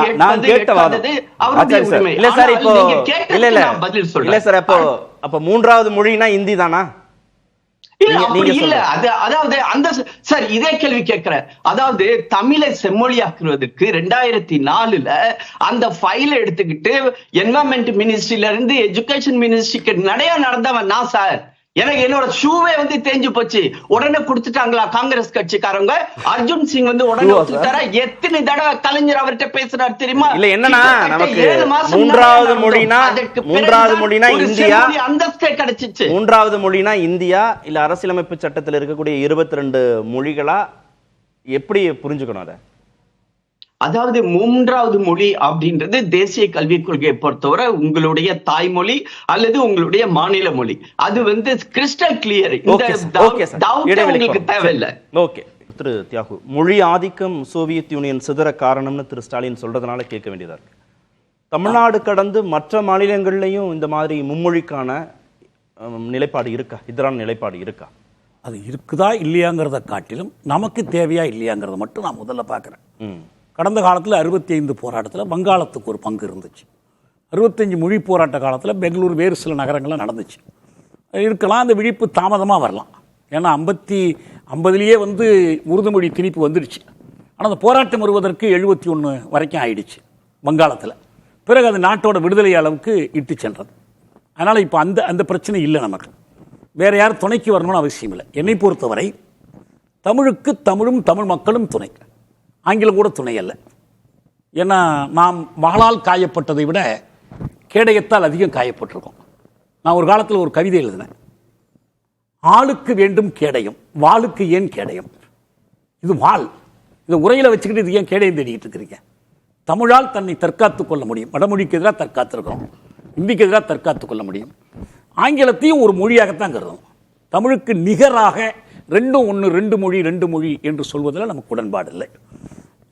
Speaker 6: கேட்டது அவருடைய உரிமை.
Speaker 3: இல்ல சார், இப்போ இல்ல பதில் சொல்றேன். இல்ல சார், அப்ப 3வது மொழினா ஹிந்தி தானா?
Speaker 6: அதாவது அந்த சார் இதே கேள்வி கேட்கிற, அதாவது தமிழை செம்மொழியாக்குவதற்கு 2004 அந்த ஃபைல் எடுத்துக்கிட்டு என்வரன்மெண்ட் மினிஸ்ட்ரியில இருந்து எஜுகேஷன் மினிஸ்ட்ரிக்கு நடந்தவன் நான் சார். எனக்கு என்னோட ஷூவே வந்து தேஞ்சு போச்சு, உடனே கொடுத்துட்டாங்களா காங்கிரஸ் கட்சிக்காரங்க? அர்ஜுன் சிங் வந்து உடனே கொடுத்துட்டாரா? எத்தனை தடவை கலைஞர் அவர்கிட்ட பேசுறாரு தெரியுமா?
Speaker 3: இல்ல என்னன்னா நமக்கு
Speaker 6: 7 மாசம்
Speaker 3: மூன்றாவது மொழினா இந்தியா,
Speaker 6: அந்தஸ்தே கிடைச்சிச்சு.
Speaker 3: மூன்றாவது மொழினா இந்தியா இல்ல அரசியலமைப்பு சட்டத்தில் இருக்கக்கூடிய 22 மொழிகளா எப்படி புரிஞ்சுக்கணும் அதை?
Speaker 6: அதாவது 3வது மொழி அப்படின்றது தேசிய கல்விக் கொள்கையை பொறுத்தவரை உங்களுடைய தாய்மொழி அல்லது உங்களுடைய மாநில மொழி. அது வந்து கிறிஸ்டல் கிளியர். உங்களுக்கு தேவையில்லை.
Speaker 3: ஓகே திரு தியாகு, மொழி ஆதிக்கம் சோவியத் யூனியன் சிதற காரணம்னு திரு ஸ்டாலின் சொல்றதுனால கேட்க வேண்டியதா இருக்கு. தமிழ்நாடு கடந்து மற்ற மாநிலங்கள்லயும் இந்த மாதிரி மும்மொழிக்கான நிலைப்பாடு இருக்கா, எதிரான நிலைப்பாடு இருக்கா?
Speaker 4: அது இருக்குதா இல்லையாங்கிறத காட்டிலும் நமக்கு தேவையா இல்லையாங்கிறத மட்டும் நான் முதல்ல பார்க்குறேன். கடந்த காலத்தில் 65 போராட்டத்தில் வங்காளத்துக்கு ஒரு பங்கு இருந்துச்சு. 65 மொழி போராட்ட காலத்தில் பெங்களூர் வேறு சில நகரங்கள்லாம் நடந்துச்சு. இருக்கலாம், அந்த விழிப்பு தாமதமாக வரலாம். ஏன்னா 50லேயே வந்து உருது மொழி திணிப்பு வந்துடுச்சு. ஆனால் அந்த போராட்டம் வருவதற்கு 71 வரைக்கும் ஆயிடுச்சு வங்காளத்தில். பிறகு அது நாட்டோட விடுதலை அளவுக்கு இட்டு சென்றது. அதனால் இப்போ அந்த பிரச்சனை இல்லை நமக்கு. வேறு யாரும் துணைக்கு வரணும்னு அவசியம் இல்லை. என்னை பொறுத்தவரை தமிழுக்கு தமிழும் தமிழ் மக்களும் துணை, ஆங்கிலம் கூட துணை அல்ல. ஏன்னா நாம் வாளால் காயப்பட்டதை விட கேடயத்தால் அதிகம் காயப்பட்டிருக்கோம். நான் ஒரு காலத்தில் ஒரு கவிதை எழுதினேன், ஆளுக்கு வேண்டும் கேடயம், வாளுக்கு ஏன் கேடயம்? இது வாள், இதை உரையில் வச்சுக்கிட்டு இது ஏன் கேடயம் தேடிக்கிட்டு இருக்கிறீங்க? தமிழால் தன்னை தற்காத்துக் கொள்ள முடியும். வடமொழிக்கு எதிராக தற்காத்திருக்கிறோம், இந்திக்கு எதிராக தற்காத்துக் கொள்ள முடியும். ஆங்கிலத்தையும் ஒரு மொழியாகத்தான் கருதும். தமிழுக்கு நிகராக 2 மொழி என்று சொல்வதில் நமக்கு உடன்பாடு இல்லை.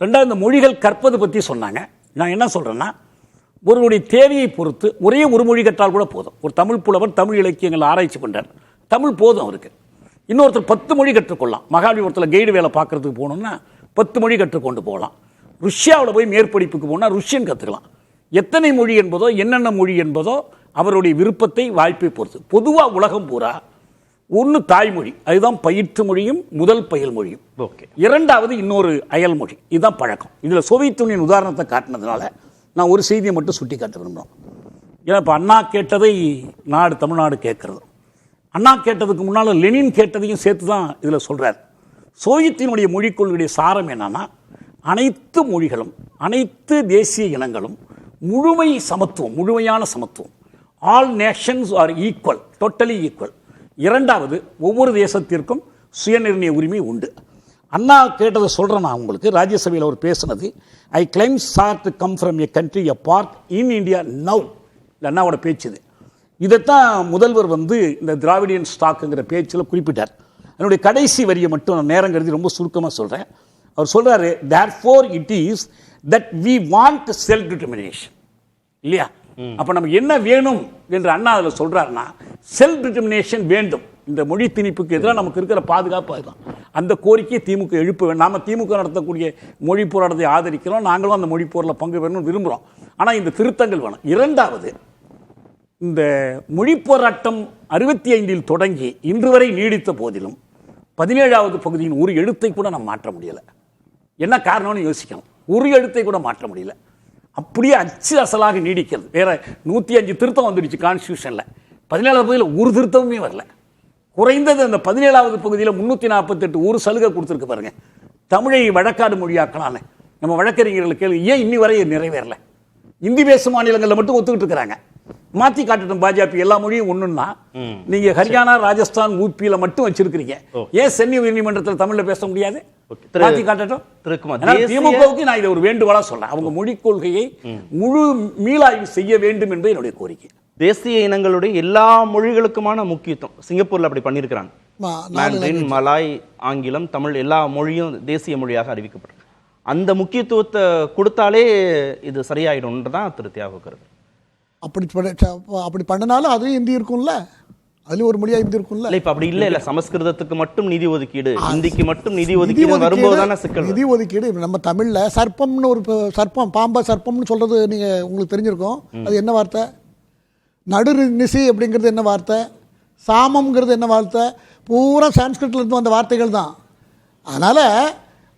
Speaker 4: ரெண்டாவது, இந்த மொழிகள் கற்பது பற்றி சொன்னாங்க. நான் என்ன சொல்கிறேன்னா, ஒருவருடைய தேவையை பொறுத்து ஒரே ஒரு மொழி கற்றால் கூட போதும். ஒரு தமிழ் புலவர் தமிழ் இலக்கியங்கள் ஆராய்ச்சி பண்ணுறார், தமிழ் போதும் அவருக்கு. இன்னொருத்தர் 10 மொழி கற்றுக்கொள்ளலாம். மகாபலிபுரத்தில் கைடு வேலை பார்க்குறதுக்கு போகணுன்னா 10 மொழி கற்றுக்கொண்டு போகலாம். ருஷ்யாவில் போய் மேற்படிப்புக்கு போனால் ருஷ்யன் கற்றுக்கலாம். எத்தனை மொழி என்பதோ என்னென்ன மொழி என்பதோ அவருடைய விருப்பத்தை வாய்ப்பை பொறுத்து. பொதுவாக உலகம் பூரா ஒன்று தாய்மொழி, அதுதான் பயிற்று மொழியும் முதல் பயில் மொழியும். இரண்டாவது இன்னொரு அயல் மொழி, இதுதான் பழக்கம். இதில் சோவியத் யூனியன் உதாரணத்தை காட்டினதுனால நான் ஒரு செய்தியை மட்டும் சுட்டி காட்ட விரும்புகிறோம். ஏன்னா இப்போ அண்ணா கேட்டதை தமிழ்நாடு கேட்கறது, அண்ணா கேட்டதுக்கு முன்னால் லெனின் கேட்டதையும் சேர்த்து தான் இதில் சொல்கிறார். சோவியத்தினுடைய மொழிக் கொள்கையுடைய சாரம் என்னன்னா, அனைத்து மொழிகளும் அனைத்து தேசிய இனங்களும் முழுமையான சமத்துவம். All Nations R equal, totally equal. இரண்டாவது, ஒவ்வொரு தேசத்திற்கும் சுயநிர்ணய உரிமை உண்டு. அண்ணா கேட்டதை சொல்கிறேன் நான் உங்களுக்கு. ராஜ்யசபையில் அவர் பேசுனது, I claim sir to come from a country a part in India now. இந்த அண்ணாவோட பேச்சு இது. இதைத்தான் முதல்வர் வந்து இந்த திராவிடியன் ஸ்டாக்குங்கிற பேச்சில் குறிப்பிட்டார். என்னுடைய கடைசி வரியை மட்டும் நான் நேரம் கருதி ரொம்ப சுருக்கமாக சொல்கிறேன். அவர் சொல்கிறாரு, therefore it is that we want self determination. இல்லையா? அப்போ நமக்கு என்ன வேணும் என்று அண்ணா அதில் சொல்கிறாருன்னா, செல்ஃப் டிட்டர்மினேஷன் வேண்டும். இந்த மொழி திணிப்புக்கு எதிராக நமக்கு இருக்கிற பாதுகாப்பு அதுதான். அந்த கோரிக்கையை திமுக எழுப்ப வேண்டும். நாம் திமுக நடத்தக்கூடிய மொழி போராட்டத்தை ஆதரிக்கிறோம், நாங்களும் அந்த மொழி போரில் பங்கு பெறணும்னு விரும்புகிறோம். ஆனால் இந்த திருத்தங்கள் வேணும். இரண்டாவது, இந்த மொழி போராட்டம் 65 தொடங்கி இன்று வரை நீடித்த போதிலும் 17வது பகுதியின் ஒரு எழுத்தை கூட நம்ம மாற்ற முடியலை. என்ன காரணம்னு யோசிக்கணும். ஒரு எழுத்தை கூட மாற்ற முடியல, அப்படியே அச்சு அசலாக நீடிக்கிறது. வேற 105 திருத்தம் வந்துடுச்சு கான்ஸ்டியூஷனில், 17வது பகுதியில் ஒரு திருத்தமுமே வரல. குறைந்தது அந்த 17வது பகுதியில் 348 ஒரு சலுகை கொடுத்துருக்கு பாருங்க, தமிழை வழக்காடு மொழியாக்கலான்னு. நம்ம வழக்கறிஞர்கள் கேள்வி, ஏன் இன்னி வரை நிறைவேறல? இந்தி பேசும் மாநிலங்களில் மட்டும் ஒத்துக்கிட்டு இருக்கிறாங்க. மாற்றி காட்டட்டும் பாஜக, எல்லா மொழியும் ஒண்ணுன்னா. நீங்க ஹரியானா, ராஜஸ்தான், ஊபியில மட்டும் வச்சிருக்கீங்க, ஏன் சென்னை உயர்நீதிமன்றத்தில் தமிழ்ல பேச முடியாது? மாற்றி காட்டட்டும். திமுகவுக்கு நான் இதை ஒரு வேண்டுகோளா சொல்றேன், அவங்க மொழிக் கொள்கையை முழு மீளாய்வு செய்ய வேண்டும் என்பது என்னுடைய கோரிக்கை.
Speaker 3: தேசிய இனங்களுடைய எல்லா மொழிகளுக்குமான முக்கியத்துவம் சிங்கப்பூர்ல அப்படி பண்ணியிருக்கிறாங்க. மாண்டரின், மலாய், ஆங்கிலம், தமிழ் எல்லா மொழியும் தேசிய மொழியாக அறிவிக்கப்படும். அந்த முக்கியத்துவத்தை கொடுத்தாலே இது சரியாயிடும்ன்றதான் திரு தியாகு கருது.
Speaker 7: அப்படி பண்ணினாலும் அதுவும் இந்தி இருக்கும்ல, அதுல ஒரு மொழியா இந்தி இருக்கும்ல.
Speaker 3: இப்ப அப்படி இல்ல, சமஸ்கிருதத்துக்கு மட்டும் நிதி ஒதுக்கீடு, இந்திக்கு மட்டும் நிதி ஒதுக்கீடு வரும்போதுதானே சிக்கல்.
Speaker 7: நிதி ஒதுக்கீடு நம்ம தமிழ்ல சர்ப்பம்னு ஒரு சர்ப்பம், பாம்பா சர்ப்பம்னு சொல்றது நீங்க உங்களுக்கு தெரிஞ்சிருக்கும். அது என்ன வார்த்தை? நடு நிசி அப்படிங்கிறது என்ன வார்த்தை? சாமம்ங்கிறது என்ன வார்த்தை? பூரா சான்ஸ்கிரிட்ல இருந்து வந்த வார்த்தைகள் தான். அதனால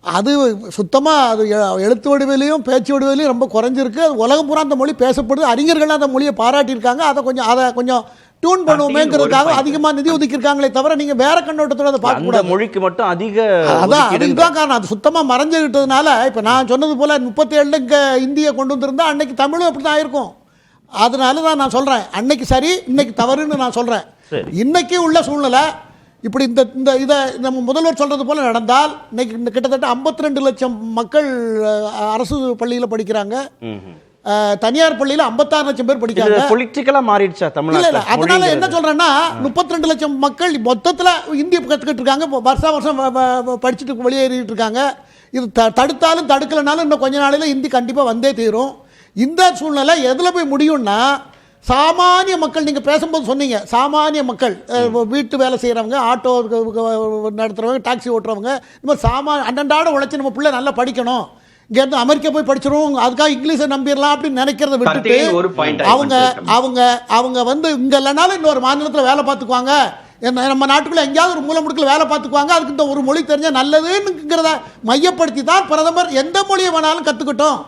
Speaker 7: அது சுத்தமாக அது எழுத்து வடிவிலையும் பேச்சு வடிவிலையும் ரொம்ப குறைஞ்சிருக்கு. அது உலகம் பூரா அந்த மொழி பேசப்படுது, அறிஞர்கள் அந்த மொழியை பாராட்டியிருக்காங்க. அதை கொஞ்சம் டியூன் பண்ணுவோமேங்கிறதுக்காக அதிகமா நிதி ஒதுக்கியிருக்காங்களே தவிர நீங்க வேற கண்ணோட்டத்தோட அதை பார்க்க
Speaker 3: அந்த
Speaker 7: கூடாது.
Speaker 3: மொழிக்கு மட்டும் அதிக
Speaker 7: அதான்
Speaker 3: ஒதுக்கீடு
Speaker 7: அதுதான் காரணம். அது சுத்தமா மறைஞ்சுக்கிட்டதுனால இப்ப நான் சொன்னது போல 37 இங்க இந்தியை கொண்டு வந்திருந்தா அன்னைக்கு தமிழும் அப்படிதான் ஆயிருக்கும். அதனால தான் நான் சொல்றேன் அன்னைக்கு சரி இன்னைக்கு தவறுன்னு நான் சொல்றேன். இன்னைக்கு உள்ள சூழ்நிலை இப்படி இந்த இதை நம்ம முதல்வர் சொல்றது போல நடந்தால் இன்னைக்கு கிட்டத்தட்ட 52 லட்சம் மக்கள் அரசு பள்ளியில படிக்கிறாங்க. தனியார் பள்ளியில 56 லட்சம் பேர் படிக்காங்க.
Speaker 3: பொலிட்டிக்கலா மாறிடுச்சா
Speaker 7: இல்ல
Speaker 3: தமிழ்நாட்டுல?
Speaker 7: அதனால என்ன சொல்றேன்னா 32 லட்சம் மக்கள் மொத்தத்துல இந்திய கத்துக்கிட்டு இருக்காங்க. வருஷம் படிச்சுட்டு வெளியேறிட்டு இருக்காங்க. இது தடுத்தாலும் தடுக்கலனாலும் இன்னும் கொஞ்ச நாளையில ஹிந்தி கண்டிப்பா வந்தே தீரும். இந்த சூழ்நிலை எதுல போய் முடியும்னா சாமானிய மக்கள், நீங்க பேசும்போது சொன்னீங்க சாமானிய மக்கள், வீட்டு வேலை செய்யறவங்க, ஆட்டோ நடத்துறவங்க, டாக்ஸி ஓட்டுறவங்க, இந்த மாதிரி அன்றாட உழைச்சி நம்ம பிள்ளை நல்லா படிக்கணும், இங்கேருந்து அமெரிக்கா போய் படிச்சிடும் அதுக்காக இங்கிலீஷை நம்பிடலாம் அப்படின்னு நினைக்கிறத விட்டுட்டு அவங்க வந்து இங்க இல்லைனாலும் இன்னொரு மாநிலத்தில் வேலை பார்த்துக்குவாங்க, நம்ம நாட்டுக்குள்ள எங்கேயாவது ஒரு மூல முடுக்கில் வேலை பார்த்துக்குவாங்க, அதுக்கு இந்த ஒரு மொழி தெரிஞ்சா நல்லதுங்கிறத மையப்படுத்தி தான் பிரதமர் எந்த மொழியை வேணாலும் கத்துக்கிட்டோம்,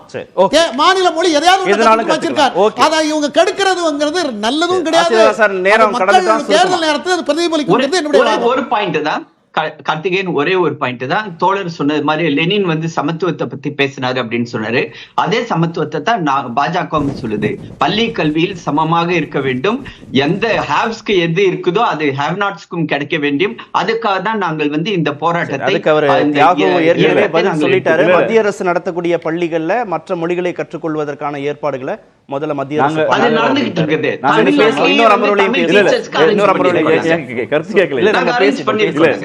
Speaker 7: மாநில மொழி எதையாவது வச்சிருக்காரு. அதை இவங்க கெடுக்கிறதுங்கிறது நல்லதும் கிடையாது. தேர்தல் நேரத்தில் அது பிரதிபலிக்கிறது. என்னுடைய
Speaker 6: ஒரு பாயிண்ட் தான் கார்த்திகேயன், ஒரே ஒரு பாயிண்ட் தான். தோழர் சொன்னது மாதிரி லெனின் வந்து சமத்துவத்தை பத்தி பேசினாரு அப்படின்னு சொன்னாரு. அதே சமத்துவத்தை தான் பாஜக சொல்லுது. பள்ளி கல்வியில் சமமாக இருக்க வேண்டும், எந்த ஹேவ்ஸ்க்கு எது இருக்குதோ அது ஹேவ் நாட்ஸ்க்கும் கிடைக்க வேண்டும். அதுக்காக தான் நாங்கள் வந்து இந்த போராட்டத்தை
Speaker 3: சொல்லிட்டாரு. மத்திய அரசு நடத்தக்கூடிய பள்ளிகள்ல மற்ற மொழிகளை கற்றுக்கொள்வதற்கான ஏற்பாடுகளை முதல்ல மத்திய அரசு
Speaker 6: நடந்துகிட்டு இருக்குது.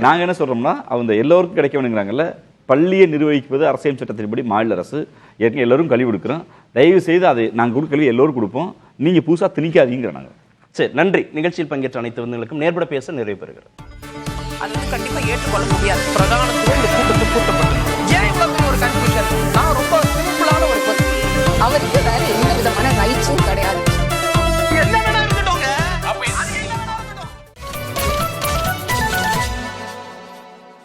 Speaker 5: நாங்க என்ன சொல்றோம்னா அவங்க எல்லோருக்கும் கிடைக்க வேணுங்கிறாங்கல்ல, பள்ளியை நிர்வகிப்பது அரசியல் சட்டத்தின்படி மாநில அரசு. ஏற்கனவே எல்லாரும் கல்வி கொடுக்குறோம், தயவு செய்து அதை நாங்கள் கொடுக்க கல்வி எல்லோரும் கொடுப்போம், நீங்க புதுசா திணிக்காதீங்கிற நாங்க.
Speaker 3: சரி, நன்றி. நிகழ்ச்சியில் பங்கேற்ற அனைத்து விருந்தினர்களுக்கும் நேர்பட பேச நிறைவு பெறுகிறது.
Speaker 1: அது வந்து கண்டிப்பா ஏற்றுக்கொள்ள முடியாது. பிரதானத்துவம் இந்த கூட்டத்தில் கூட்டப்பட்டது. ஏன் இவ்வளவு ஒரு கன்ஃபியூஷன்? நான் ரொம்ப சிம்பிளான ஒரு
Speaker 2: அவருக்கு